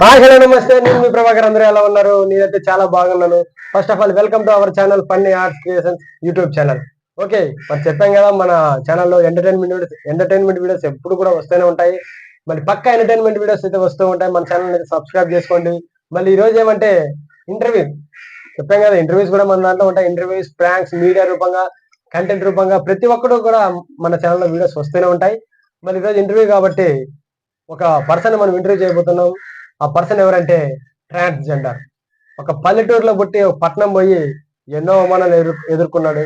Hi hello నమస్తే, నేను మీ ప్రభాకర్. అందరూ ఎలా ఉన్నారు? నేనైతే చాలా బాగున్నాను. First of all welcome to our channel funny arts creations YouTube channel. Okay, మరి చెప్పాం కదా మన ఛానల్లో ఎంటర్టైన్మెంట్ వీడియోస్ ఎప్పుడు కూడా వస్తూనే ఉంటాయి. మరి పక్కా ఎంటర్టైన్మెంట్ వీడియోస్ అయితే వస్తూ ఉంటాయి. మన ఛానల్ అయితే సబ్స్క్రైబ్ చేసుకోండి. మళ్ళీ ఈ రోజు ఏమంటే ఇంటర్వ్యూ చెప్పాం కదా, ఇంటర్వ్యూస్ కూడా మన దాంట్లో ఉంటాయి. ఇంటర్వ్యూస్, ప్రాంక్స్, మీడియా రూపంగా, కంటెంట్ రూపంగా ప్రతి ఒక్కరు కూడా మన ఛానల్లో వీడియోస్ వస్తూనే ఉంటాయి. మరి ఈరోజు ఇంటర్వ్యూ కాబట్టి ఒక పర్సన్ మనం ఇంటర్వ్యూ చేయబోతున్నాం. ఆ పర్సన్ ఎవరంటే ట్రాన్స్జెండర్. ఒక పల్లెటూరులో పుట్టి ఒక పట్నం పోయి ఎన్నో అవమానాలు ఎదుర్కొన్నాడు.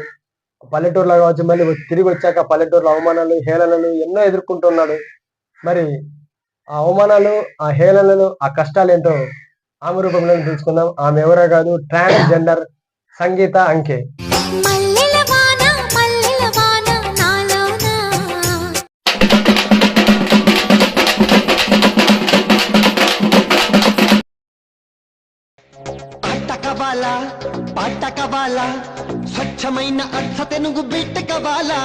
పల్లెటూరులో కావచ్చు, మళ్ళీ తిరిగి వచ్చాక పల్లెటూరులో అవమానాలు, హేళనలు ఎన్నో ఎదుర్కొంటున్నాడు. మరి ఆ అవమానాలు, ఆ హేళనలు, ఆ కష్టాలు ఏంటో ఆమె రూపంలో తెలుసుకుందాం. ఆమె ఎవరో కాదు, ట్రాన్స్జెండర్ సంగీత అంకే. పాట కవాలా స్వచ్ఛమైన అర్థ తెనుగు బిట్ట కవాలా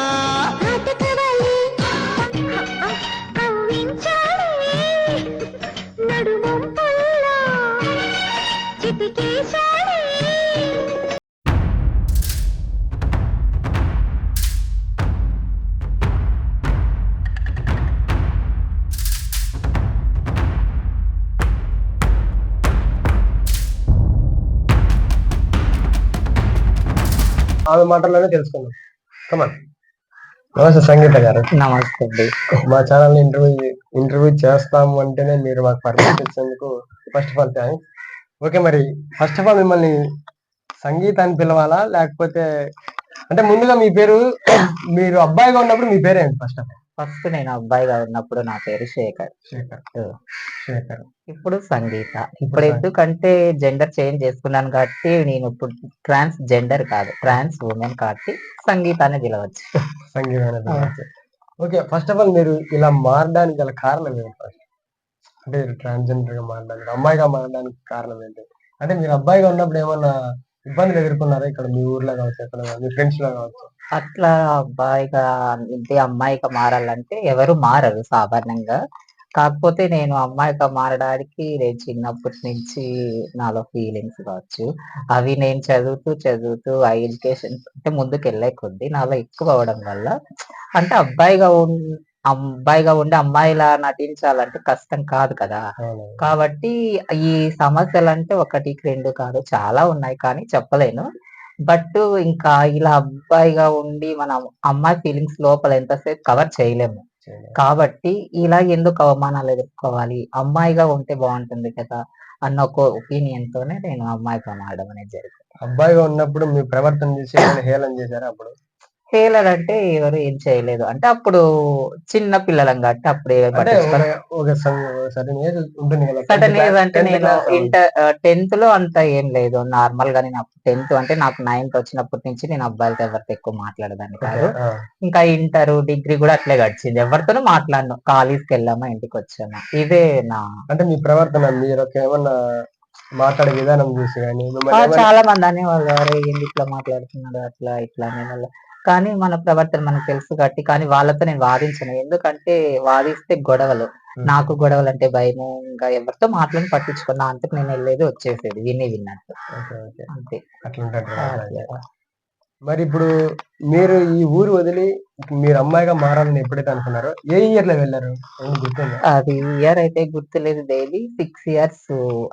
ఆమె మాటల్లోనే తెలుసుకుందాం. కమాన్. నమస్తే సంగీత గారు. నమస్తే అండి. మా ఛానల్ ఇంటర్వ్యూ చేస్తాము అంటేనే మీరు మాకు పర్మిషన్ ఇచ్చేందుకు first of all thanks. Okay, మరి ఫస్ట్ ఆఫ్ ఆల్ మిమ్మల్ని సంగీత అని పిలవాలా, లేకపోతే అంటే ముందుగా మీ పేరు, మీరు అబ్బాయిగా ఉన్నప్పుడు మీ పేరేంటి? ఫస్ట్ నేను అబ్బాయిగా ఉన్నప్పుడు నా పేరు శేఖర్. శేఖర్. ఇప్పుడు సంగీత. ఇప్పుడు ఎందుకంటే జెండర్ చేంజ్ చేసుకున్నాను కాబట్టి నేను ఇప్పుడు ట్రాన్స్ జెండర్ కాదు, ట్రాన్స్ ఉమెన్ కాబట్టి సంగీత అని పిలవచ్చు. ఓకే, ఫస్ట్ ఆఫ్ ఆల్ మీరు ఇలా మారడానికి గల కారణం ఏంటి? అంటే ట్రాన్స్జెండర్ గా మారడానికి, అమ్మాయిగా మారడానికి కారణం ఏంటి? అంటే మీరు అబ్బాయిగా ఉన్నప్పుడు ఏమన్నా ఇబ్బందులు ఎదుర్కొన్నారా? ఇక్కడ మీ ఊర్లో కావచ్చు, ఇక్కడ మీ ఫ్రెండ్స్ లో కావచ్చు. అట్లా అబ్బాయిగా అమ్మాయిగా మారాలంటే ఎవరు మారరు సాధారణంగా. కాకపోతే నేను అమ్మాయిగా మారడానికి నేను చిన్నప్పటి నుంచి నాలో ఫీలింగ్స్ కావచ్చు, అవి నేను చదువుతూ ఆ ఎడ్యుకేషన్ అంటే ముందుకు వెళ్ళే కొద్దీ నాలో ఎక్కువ అవడం వల్ల, అంటే అబ్బాయిగా ఉండి అమ్మాయిలా నటించాలంటే కష్టం కాదు కదా. కాబట్టి ఈ సమస్యలంటే ఒకటికి రెండు కాదు, చాలా ఉన్నాయి కానీ చెప్పలేను. బట్ ఇంకా ఇలా అబ్బాయిగా ఉండి మనం అమ్మాయి ఫీలింగ్స్ లోపల ఎంతసేపు కవర్ చేయలేము. కాబట్టి ఇలా ఎందుకు అవమానాలు ఎదుర్కోవాలి, అమ్మాయిగా ఉంటే బాగుంటుంది కదా అన్న ఒక ఒపీనియన్ తోనే నేను అమ్మాయిగా మారడం అనేది జరిగింది. అబ్బాయిగా ఉన్నప్పుడు మీ ప్రవర్తన చేసి హేళన చేశారా? అప్పుడు హేళన అంటే ఎవరు ఏం చేయలేదు. అంటే అప్పుడు చిన్న పిల్లలం కాబట్టి అప్పుడు సడన్ ఏజ్ అంటే నేను 10th లో అంత ఏం లేదు. నార్మల్ గా నేను 10th అంటే నాకు 9th వచ్చినప్పటి నుంచి నేను అబ్బాయిలతో ఎవరితో ఎక్కువ మాట్లాడేదాన్ని కాదు. ఇంకా ఇంటర్, డిగ్రీ కూడా అట్లే గడిచింది. ఎవరితోనూ మాట్లాడను. కాలేజ్కి వెళ్ళామా, ఇంటికి వచ్చామా, ఇదే నా అంటే మీ ప్రవర్తన, మీరు ఏమన్నా మాట్లాడే విధానం చూసి కానీ చాలా మంది అనేవాళ్ళు, అరే ఎందుకు ఇట్లా మాట్లాడుతున్నాడు అట్లా ఇట్లా అనేవాళ్ళు. కానీ మన ప్రవర్తన మనకు తెలుసు కాబట్టి. కానీ వాళ్ళతో నేను వాదించను, ఎందుకంటే వాదిస్తే గొడవలు. నాకు గొడవలు అంటే భయము. ఇంకా ఎవరితో మాట్లాడి పట్టించుకున్నా అంతకు నేను వెళ్ళేది వచ్చేసేది విన్నట్టు అంతే. మరి ఇప్పుడు మీరు ఈ ఊరు వదిలి మీరు అమ్మాయిగా మారాలని ఎప్పుడైతే అనుకున్నారో ఏ ఇయర్ లో వెళ్ళారు? అది ఇయర్ అయితే గుర్తులేదు. డైలీ 6 years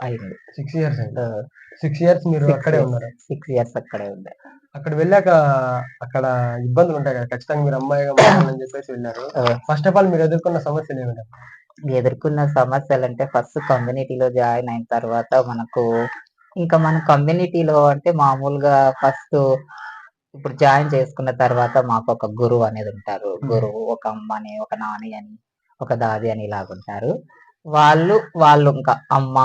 అయింది. 6 years మీరు అక్కడే ఉన్నారు? 6 years అక్కడే ఉన్నారు. అక్కడ వెళ్ళాక అక్కడ ఇబ్బందులు ఉంటాయి కదా, ఖచ్చితంగా మీరు అమ్మాయిగా మారాలని చెప్పేసి వెళ్ళారు. ఫస్ట్ ఆఫ్ ఆల్ మీరు ఎదుర్కొన్న సమస్యలు ఏమిటి? ఎదుర్కొన్న సమస్యలు అంటే ఫస్ట్ కమ్యూనిటీలో జాయిన్ అయిన తర్వాత మనకు ఇంకా మన కమ్యూనిటీలో అంటే మామూలుగా ఫస్ట్ ఇప్పుడు జాయిన్ చేసుకున్న తర్వాత మాకు ఒక గురువు అనేది ఉంటారు. గురువు, ఒక అమ్మని, ఒక నాని అని, ఒక దాది అని ఇలాగుంటారు. వాళ్ళు ఇంకా అమ్మ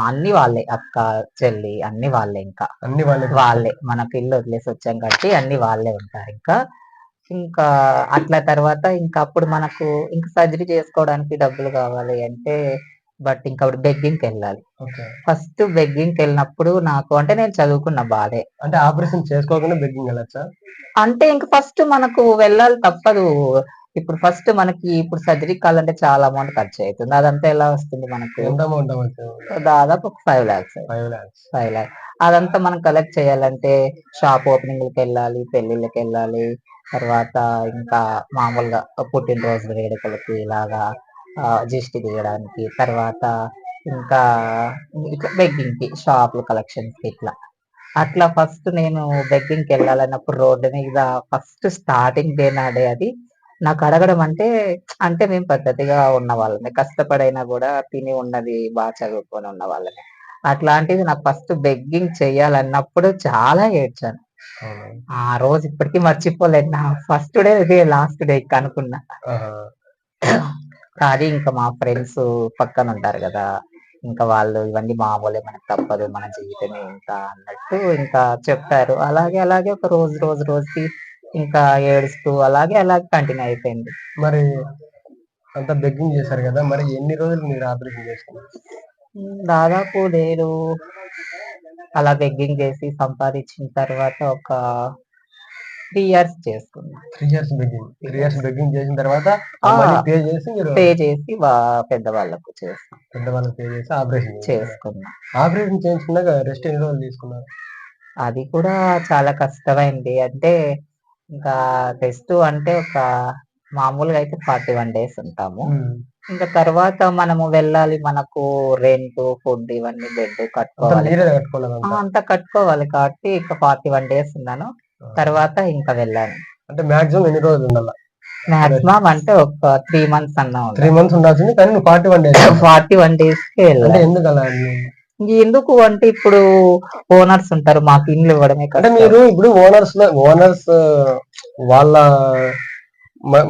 అన్ని వాళ్ళే, అక్క చెల్లి అన్ని వాళ్ళే, ఇంకా అన్ని వాళ్ళే. మన పిల్లలు వదిలేసి వచ్చాం కాబట్టి అన్ని వాళ్ళే ఉంటారు. ఇంకా అట్లా తర్వాత ఇంకా అప్పుడు మనకు ఇంకా సర్జరీ చేసుకోవడానికి డబ్బులు కావాలి అంటే బట్ ఇంకా అప్పుడు బెగ్గింగ్కి వెళ్ళాలి. ఫస్ట్ బెగ్గింగ్కి వెళ్ళినప్పుడు నాకు అంటే నేను చదువుకున్న బాధే. అంటే ఆపరేషన్ చేసుకోకుండా బెగ్గింగ్ వెళ్ళచ్చా? అంటే ఇంకా ఫస్ట్ మనకు వెళ్ళాలి, తప్పదు. ఇప్పుడు ఫస్ట్ మనకి ఇప్పుడు సర్జరీ కావాలంటే చాలా అమౌంట్ ఖర్చు అవుతుంది. అదంతా ఎలా వస్తుంది మనకు? ఎంత అమౌంట్ అవ్వచ్చు? దాదాపు ఒక 5,00,000 5 lakhs. 5,00,000 అదంతా మనం కలెక్ట్ చేయాలంటే షాప్ ఓపెనింగ్‌లకెళ్ళాలి, పెళ్ళిళ్ళకెళ్ళాలి. తర్వాత ఇంకా మామూలుగా పుట్టినరోజు వేడుకలకి ఇలాగా దిష్టి తీయడానికి. తర్వాత ఇంకా ఇట్లా బెగ్గింగ్‌కి షాపులు కలెక్షన్స్‌కి ఇట్లా. అట్లా ఫస్ట్ నేను బెగ్గింగ్‌కెళ్ళాలన్నప్పుడు రోడ్డు మీద ఫస్ట్ స్టార్టింగ్ డే నాడే అది నాకు అడగడం అంటే, అంటే మేము పద్ధతిగా ఉన్నవాళ్ళమే. కష్టపడైనా గూడా తిని ఉన్నది చదువుకొని ఉన్నవాళ్ళమే. అట్లాంటిది నాకు ఫస్ట్ బెగ్గింగ్ చేయాలన్నప్పుడు చాలా ఏడ్చాను. అవునా? ఆ రోజు ఇప్పటికి మర్చిపోలేను. నా ఫస్ట్ డే ఇదే లాస్ట్ డే ఇక అనుకున్నా. ఆహా! కానీ ఇంకా మా ఫ్రెండ్స్ పక్కనుంటారు గదా! ఇంకా వాళ్ళు ఇవన్నీ మామూలే మనకు తప్పదు. మన జీవితమే ఇంత అన్నట్టు ఇంకా చెప్పారు. అలాగే ఒక రోజుకి ఇంకా ఏడుస్తూ అలాగే కంటిన్యూ అయిపోయింది. మరి అంతా బెగ్గింగ్ చేశారు గదా! మరి ఎన్ని రోజులు మీరు ఆపరేషన్ చేసుకున్నారు? దాదాపు నేను అలా బెగ్గింగ్ చేసి సంపాదించిన తర్వాత ఒక 3 ఇయర్స్ చేసుకున్నా. 3 ఇయర్స్ బెగ్గింగ్. 3 ఇయర్స్ బెగ్గింగ్ చేసిన తర్వాత ఆ! ఆ మనీ పే చేసి మీరు పే చేసి పెద్దవాళ్ళకు పెద్దవాళ్ళకి పే చేసి ఆపరేషన్ చేయించుకున్నారు. చేసుకున్నా. ఆపరేషన్ చేయించుకున్నాక రెస్ట్ ఎన్ని రోజులు తీసుకున్నారు? అది కూడా చాలా కష్టమైంది. అంటే ఇంకా టెస్టు అంటే ఒక మామూలుగా అయితే 41 డేస్ ఉంటాము. హ్మ్. ఇంకా తర్వాత మనము వెళ్ళాలి. మనకు రెంటు, ఫుడ్ ఇవన్నీ బెడ్ అంతా కట్టుకోవాలి. మీరే కట్టుకోవాలి అదంతా. అంతా కట్టుకోవాలి కాబట్టి ఇక 41 డేస్ ఉన్నాను. ఆ! తర్వాత ఇంకా వెళ్ళాను. అంటే మాక్సిమం ఎన్ని రోజులు ఉండాల? మాక్సిమం అంటే ఒక 3 మంత్స్ అన్నా 3 ఉండాలి. మంత్స్ ఉండాల్సింది కానీ నువ్వు 41 డేస్ ఉన్నావు. 41 డేస్‌కే అంటే వెళ్ళాలి. ఎందుకలా? ఎందుకు అంటే ఇప్పుడు ఓనర్స్ ఉంటారు. మాకు ఇండ్లు ఇవ్వడమే అంటే కష్టం. మీరు ఇప్పుడు ఓనర్స్ వాళ్ళ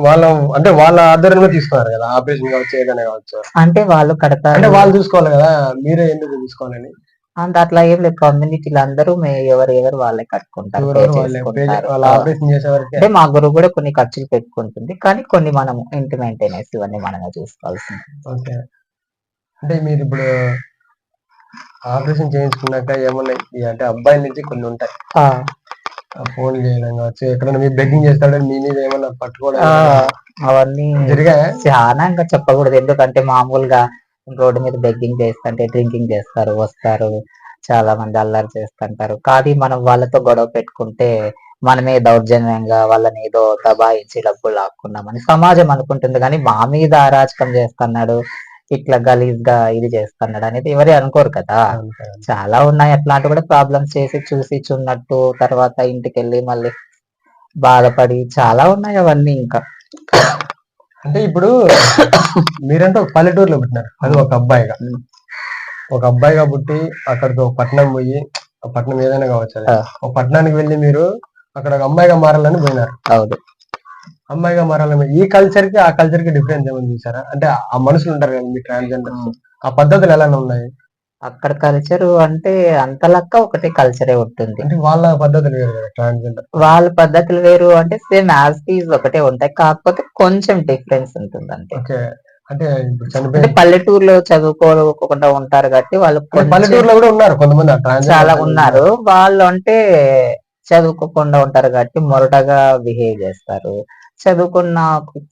వాళ్ళ అంటే వాళ్ళ ఆధ్వర్యంలో తీసుకున్నారు కదా ఆపరేషన్ కావచ్చు ఏదైనా కావచ్చు. అంటే వాళ్ళు అంటే కడతారు. వాళ్ళు చూసుకోవాలి కదా మీరే ఎందుకు చూసుకోవాలని? అంత అట్లా ఏం లేదు. కమ్యూనిటీలో అందరూ ఎవరెవరు వాళ్ళే కట్టుకుంటారు. పే ఎవరెవరు చేసుకుంటారు. వాళ్ళ ఆపరేషన్ చేసే వరకే. అంటే మా గురువు కూడా కొన్ని ఖర్చులు పెట్టుకుంటుంది. కానీ కొన్ని మనం ఇంటి మెయింటెనెన్స్ ఇవన్నీ మనమే చూసుకోవాల్సింది. ఓకే. అంటే మీరు ఇప్పుడు ఆపరేషన్ చేయించుకున్నాక ఏమన్నా అంటే అబ్బాయిల నుంచి కొన్ని ఉంటాయి. ఆ! ఫోన్ చేయడం కావచ్చు ఎక్కడైనా మీరు బెగ్గింగ్ చేస్తాడని మీ మీద ఏమన్నా పట్టుకోవడం ఆ! ఏమన్నా అవన్నీ జరిగాయా? చానా ఇంకా చెప్పకూడదు. ఎందుకంటే మామూలుగా రోడ్డు మీద బెగ్గింగ్ చేస్తుంటే డ్రింకింగ్ చేస్తారు, వస్తారు. చాలా మంది అల్లరి చేస్తుంటారు. కానీ మనం వాళ్ళతో గొడవ పెట్టుకుంటే మనమే దౌర్జన్యంగా వాళ్ళని ఏదో దబాయించి డబ్బులు లాక్కున్నామని సమాజం అనుకుంటుంది. కానీ మా మీద అరాచకం చేస్తున్నాడు, ఇట్లా గలీజ్‌గా ఇది చేస్తున్నాడు అనేది ఎవరు అనుకోరు కదా! అవును కదా. చాలా ఉన్నాయి అట్లాంటివి కూడా ప్రాబ్లమ్స్ చేసి చూసి చున్నట్టు తర్వాత ఇంటికెళ్ళి మళ్ళీ బాధపడి చాలా ఉన్నాయి అవన్నీ ఇంకా. అంటే ఇప్పుడు మీరంటే ఒక పల్లెటూరులో పుట్టినారు. అది ఒక అబ్బాయిగా. హ్మ్. ఒక అబ్బాయిగా పుట్టి అక్కడికి ఒక పట్నం పోయి ఆ పట్నం ఏదైనా కావచ్చు అది. ఆ! ఒక పట్టణానికి వెళ్ళి మీరు అక్కడ ఒక అమ్మాయిగా మారాలని పోయినారు. అవును. అమ్మాయిగా మారాలని ఈ కల్చర్ కి ఆ కల్చర్ కి డిఫరెన్స్ ఏమైనా చూసారా? అంటే ఆ మనుషులు ఉంటారు కదా మీ ట్రాన్స్జెండర్స్ హ్మ్. ఆ పద్ధతులు ఎలా ఉన్నాయి? అక్కడ కల్చరు అంటే అంత లక్క ఒకటే కల్చరే ఉంటుంది. అంటే వాళ్ళ పద్ధతులు వేరు కదా ట్రాన్స్జెండర్. వాళ్ళ పద్ధతులు వేరు అంటే సేమ్ యాజ్ ఇట్ ఈజ్ ఒకటే ఉంటాయి. కాకపోతే కొంచెం డిఫరెన్స్ ఉంటుందంతే. ఓకే. అంటే ఇప్పుడు అంటే చనిపోయిన పల్లెటూరులో చదువుకోకుండా ఉంటారు కాబట్టి వాళ్ళు అంటే కొంచెం పల్లెటూరులో కూడా ఉన్నారు కొంతమంది చాలా ట్రాన్స్జెండర్ ఉన్నారు. వాళ్ళు అంటే చదువుకోకుండా ఉంటారు కాబట్టి మొరటగా బిహేవ్ చేస్తారు. చదువుకున్న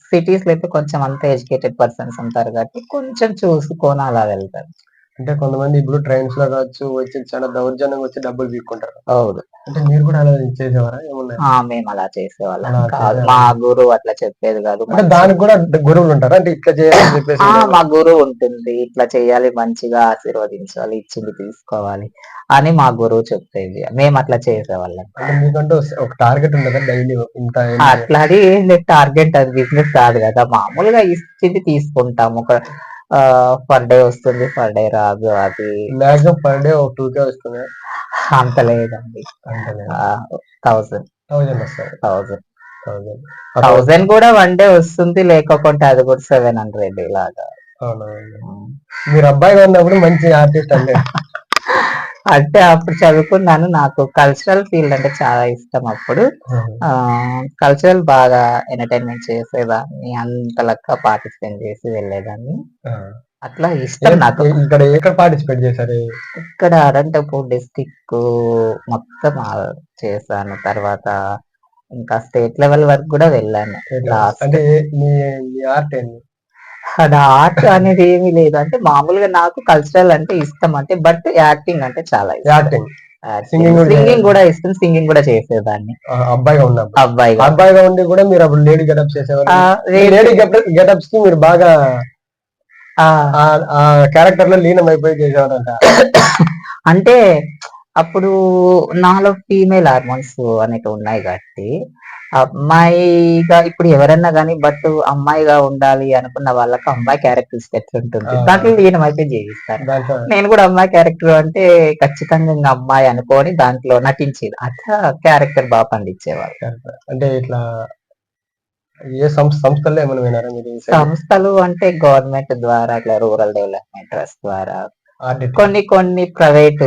సిటీస్‌లో అయితే కొంచెం అంతా ఎడ్యుకేటెడ్ పర్సన్స్ ఉంటారు కాబట్టి కొంచెం చూసుకొని అలా వెళ్తారు. అంటే కొంతమంది ఇప్పుడు ట్రైన్స్ లో కావచ్చు వచ్చి చాలా దౌర్జన్యంగా వచ్చి డబ్బులు పీక్కుంటారు. అవును. అంటే మీరు కూడా అలా చేసేవారా ఏమన్నా? మేమలా చేసేవాళ్ళం అలా కాదు. చేసేవారా? మా గురువు అట్లా చెప్పేది కాదు. అంటే దానికి కూడా గురువులు ఉంటారా? అంటే ఇట్లా చేయాలని చెప్పేసి మా గురువు ఉంటుంది. ఇట్లా చేయాలి, మంచిగా ఆశీర్వదించాలి, ఇచ్చింది తీసుకోవాలి అని మా గురువు చెప్పేది. మేమట్లా చేసేవాళ్ళం. అంటే మీకంటూ ఒక టార్గెట్ ఉండదా డైలీ ఇంత అట్లాది ఏం లేదు. టార్గెట్ అది బిజినెస్ కాదు కదా! మామూలుగా ఇచ్చింది తీసుకుంటాం. ఒక పర్ డే వస్తుంది, పర్ డే రాదు. అది మాక్సిమం పర్ డే ఒక 2K వస్తుంది. అంత లేదండి. అంతే 1000 1000 వస్తాయి. 1000 అక్కడ 1000 కూడా వన్ డే వస్తుంది. లేకపోతే అది కూడా 700 ఇలాగా. అవునవును. మీరు అబ్బాయిగా ఉన్నప్పుడు మంచి ఆర్టిస్ట్ అంటే అంటే అప్పుడు చదువుకున్నాను. నాకు కల్చరల్ ఫీల్డ్ అంటే చాలా ఇష్టం అప్పుడు. కల్చరల్ బాగా ఎంటర్‌టైన్‌మెంట్ చేసేదాన్ని. అంత లెక్క పార్టిసిపేట్ చేసి వెళ్ళేదాన్ని. అట్లా ఇష్టం నాకు. ఇక్కడ ఎక్కడ పార్టిసిపేట్ చేశారు? ఇక్కడ అనంతపూర్ డిస్ట్రిక్ట్ మొత్తం చేశాను. తర్వాత ఇంకా స్టేట్ లెవెల్ వరకు కూడా వెళ్ళాను లాస్ట్. అంటే మీ మీ ఆర్ట్ ఏంది? నా ఆర్ట్ అనేది ఏమీ లేదు, అంటే మామూలుగా నాకు కల్చరల్ అంటే ఇష్టం, అంటే బట్ యాక్టింగ్ అంటే చాలా ఇష్టం. యాక్టింగ్. Singing కూడా సింగింగ్ కూడా ఇష్టం, సింగింగ్ కూడా చేసేదాన్ని అబ్బాయిగా ఉన్నప్పుడు. అబ్బాయిగా. అబ్బాయిగా ఉండి కూడా మీరు అప్పుడు లేడీ గెటప్స్ చేసేవారు. రేపు- లేడీ గెటప్స్ కి మీరు బాగా ఆ, ఆ క్యారెక్టర్ లో లీనం అయిపోయి చేసేవారంట. అంటే అప్పుడు నాలో ఫీమేల్ హార్మోన్స్ అనేవి ఉన్నాయి కాబట్టి అమ్మాయిగా ఇప్పుడు ఎవరన్నా కానీ బట్ అమ్మాయిగా ఉండాలి అనుకున్న వాళ్ళకి అమ్మాయి క్యారెక్టర్స్ ఎట్లుంటుంది ఆ. దాంట్లో లీనం అయితే చేయిస్తారు. దాంట్లో నేను కూడా అమ్మాయి క్యారెక్టర్ అంటే ఖచ్చితంగా ఇంకా అమ్మాయి అనుకొని దాంట్లో నటించేది, అట్లా క్యారెక్టర్ బాగా పండించేవాళ్ళు. character. అంటే ఇట్లా ఏ సంస్థల్లో ఏమైనా వినారా మీరు? సంస్థలు అంటే గవర్నమెంట్ ద్వారా ఇట్లా రూరల్ డెవలప్మెంట్ ట్రస్ట్ ద్వారా ఆర్డిట్. కొన్ని కొన్ని ప్రైవేట్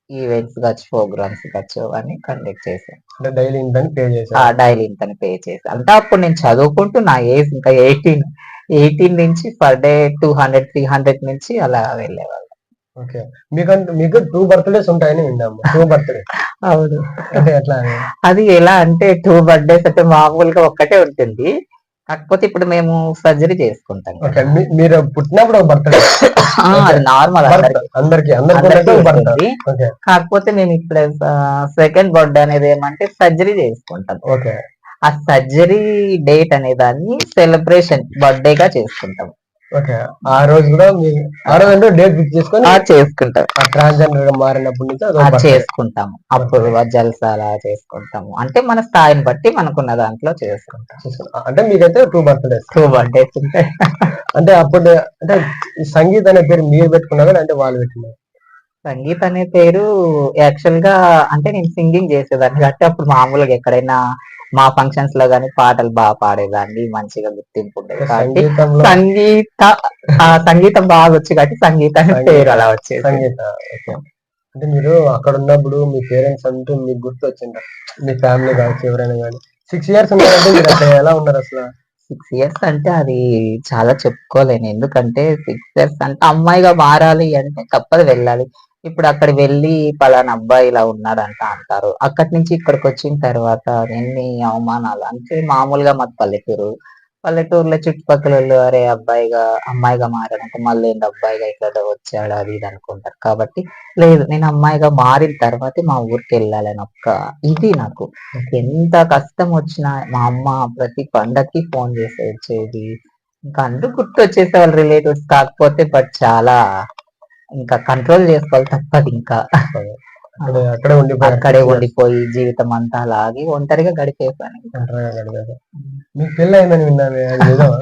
ఈవెంట్స్ కావచ్చు, ప్రోగ్రామ్స్ కావచ్చు అని కండక్ట్ చేశాను. అంటే డైలీ ఇంతని పే ఆ చేశారు. డైలీ ఇంతని పే చేశాను. అంటే అప్పుడు నేను చదువుకుంటూ నా ఏజ్ ఇంకా 18 నుంచి పర్ డే 200 300 నుంచి అలా వెళ్ళేవాళ్ళు. ఓకే. మీకు 2 బర్త్డేస్ ఉంటాయని విన్నాము. 2 బర్త్డే అవును. అంటే ఎట్లా అని? అది ఎలా అంటే 2 బర్త్డేస్ అంటే మామూలుగా ఒక్కటే ఉంటుంది, కాకపోతే ఇప్పుడు మేము సర్జరీ చేసుకుంటాం ఓకే. కదా. మీరు పుట్టినప్పుడు ఒక బర్త్డే అది నార్మల్ అందరికి అందరికీ బర్త్డే. ఉంటుంది. ఓకే. కాకపోతే మేము ఇప్పుడు సెకండ్ బర్త్డే అనేది ఏమంటే సర్జరీ చేసుకుంటాం. ఓకే. ఆ సర్జరీ డేట్ అనే దాన్ని సెలబ్రేషన్ బర్త్డేగా చేసుకుంటాం. ఓకే. ఆ రోజు కూడా ఆ రోజు అంటే డేట్ ఫిక్స్ చేసుకొని చేసుకుంటాం, ట్రాన్స్జెండర్ గా మారినప్పటి నుంచి అదొక birthday. చేసుకుంటాము. అప్పుడు జల్సా అలా చేసుకుంటాము, అంటే మన స్థాయిని బట్టి మనకున్న దాంట్లో చేసుకుంటాం. అంటే మీకైతే 2 బర్త్డేస్. 2 బర్త్డేస్ ఉంటాయి. అంటే అప్పుడు అంటే ఈ సంగీత్ అనే పేరు మీరు పెట్టుకున్నారా అంటే వాళ్ళు పెట్టినారు? సంగీత్ అనే పేరు యాక్చువల్ గా అంటే నేను సింగింగ్ చేసేదాన్ని కాబట్టి అప్పుడు మామూలుగా ఎక్కడైనా మా ఫంక్షన్స్ లో గానీ పాటలు బాగా పాడేదాన్ని, మంచిగా గుర్తింపు ఉండేది కాబట్టి సంగీతంలో సంగీతం బాగా వచ్చి కాబట్టి సంగీత అనే పేరు అలా వచ్చేది. సంగీత. ఓకే. అంటే మీరు అక్కడ ఉన్నప్పుడు మీ పేరెంట్స్ అంటూ మీకు గుర్తు వచ్చింటారు, మీ ఫ్యామిలీ కావచ్చు ఎవరైనా కానీ. 6 years ఉన్నారంటే మీరు అసలు ఎలా ఉన్నారు అసలు? 6 years అంటే అది చాలా చెప్పుకోలేను, ఎందుకంటే 6 years అంటే అమ్మాయిగా మారాలి అంటే తప్పదు వెళ్ళాలి. ఇప్పుడు అక్కడ వెళ్ళి పలానా అబ్బాయి ఇలా ఉన్నాడంట అంటారు, అక్కడి నుంచి ఇక్కడికి వచ్చిన తర్వాత ఎన్ని అవమానాలు, అంటే మామూలుగా మాది పల్లెటూరులో చుట్టుపక్కల వాళ్ళు అరే అబ్బాయిగా అమ్మాయిగా మారాడంటే మళ్ళీ ఏంటి అబ్బాయిగా ఇక్కడ వచ్చాడు అది ఇది అనుకుంటారు. కాబట్టి లేదు, నేను అమ్మాయిగా మారిన తర్వాతే మా ఊరికి వెళ్ళాలని ఒక్క ఇది నాకు. ఎంత కష్టం వచ్చినా మా అమ్మ ప్రతి పండక్కి ఫోన్ చేసి వచ్చేది, ఇంకా అందరూ గుర్తు వచ్చేసేవాళ్ళు రిలేటివ్స్. కాకపోతే బట్ చాలా ఇంకా కంట్రోల్ చేసుకోవాలి, తప్పదు ఇంకా. అక్కడే అక్కడే ఉండిపోయి జీవితం అంతా అలాగే ఒంటరిగా గడిపేసాను. మీకు పెళ్ళి అయిందని విన్నాను, అది నిజమా?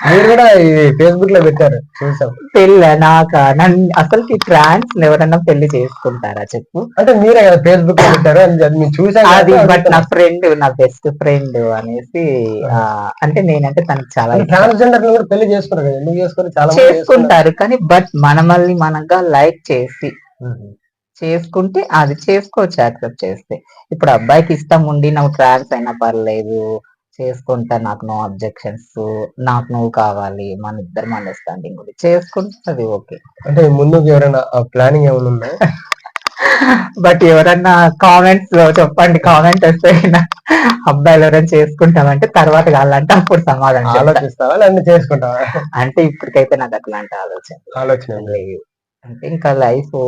మీరు కూడా ఇది ఫేస్బుక్ లో పెట్టారు, చూసాం. పెళ్ళ నాకా? నన్ను అసలు ట్రాన్స్ ఎవరన్నా పెళ్లి చేసుకుంటారా చెప్పు? అంటే మీరే కదా ఫేస్బుక్ లో పెట్టారు అది మీరు చూసాను. అది బట్ నా ఫ్రెండ్, నా బెస్ట్ ఫ్రెండ్ అనేసి అంటే నేనంటే తనకి చాలా ట్రాన్స్జెండర్ కూడా పెళ్లి చేసుకున్నారు కదా, ఎందుకు చేసుకోరు? చాలా మంది చేసుకుంటారు, కానీ బట్ మనమల్ని మనగా లైక్ చేసి చేసుకుంటే అది చేసుకోవచ్చు యాక్సెప్ట్ చేస్తే. ఇప్పుడు అబ్బాయికి ఇష్టం ఉండి నువ్వు ట్రాన్స్ అయినా పర్లేదు చేసుకుంటా, నాకు నో అబ్జెక్షన్స్, నాకు నువ్వు కావాలి, మన ఇద్దరం అండర్స్టాండింగ్ ఉంది చేసుకుంటే అది ఓకే. అంటే ముందుకు ఎవరైనా ప్లానింగ్ ఏమైనా ఉందా? బట్ ఎవరన్నా కామెంట్స్ లో చెప్పండి, కామెంట్ వస్తే అబ్బాయిలు ఎవరైనా చేసుకుంటామంటే తర్వాత కావాలంటే అప్పుడు సమాధానం ఆలోచిస్తావా లేదంటే చేసుకుంటావా? అంటే ఇప్పటికైతే నాకు అట్లాంటి ఆలోచన లేదు. అంటే ఇంకా లైఫ్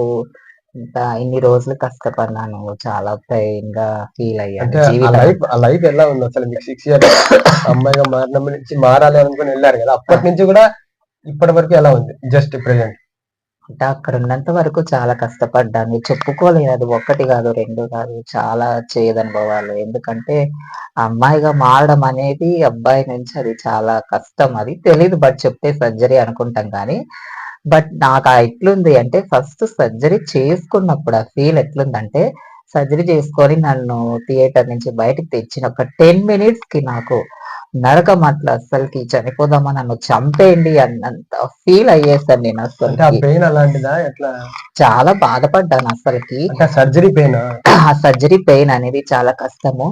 ఇంకా ఇన్ని రోజులు కష్టపడినాను, చాలా పెయిన్ గా ఫీల్ అంటే అయ్యాను. ఆ లైఫ్ ఎలా ఉంది అసలు? మీకు 6 years అమ్మాయిగా మారినప్పటి నుంచి మారాలి అనుకుని వెళ్ళారు కదా, అప్పటి నుంచి కూడా ఇప్పటి వరకు ఎలా ఉంది జస్ట్ ప్రెసెంట్? అంటే అక్కడ ఉన్నంత వరకు చాలా కష్టపడ్డాను, చెప్పుకోలేదు. అది ఒక్కటి కాదు, 2 కాదు, చాలా చేదనుభవాలు. ఎందుకంటే అమ్మాయిగా మారడం అనేది అబ్బాయి నుంచి అది చాలా కష్టం, అది తెలీదు బట్ చెప్తే సర్జరీ అనుకుంటాం కానీ. బట్ నాకు ఎట్లుంది అంటే ఫస్ట్ సర్జరీ చేసుకున్నప్పుడు ఆ ఫీల్ ఎట్లుందంటే, సర్జరీ చేసుకొని నన్ను థియేటర్ నుంచి బయటకు తెచ్చిన ఒక 10 minutes కి నాకు నరకం, అట్లా అస్సలకి చనిపోదామా నన్ను చంపేయండి అన్నంత ఫీల్ అయ్యేసాను నేను. అసలు పెయిన్ అలాంటిదా ఎట్లా? చాలా బాధపడ్డాను అసలుకి. సర్జరీ పెయిన్, ఆ సర్జరీ పెయిన్ అనేది చాలా కష్టము.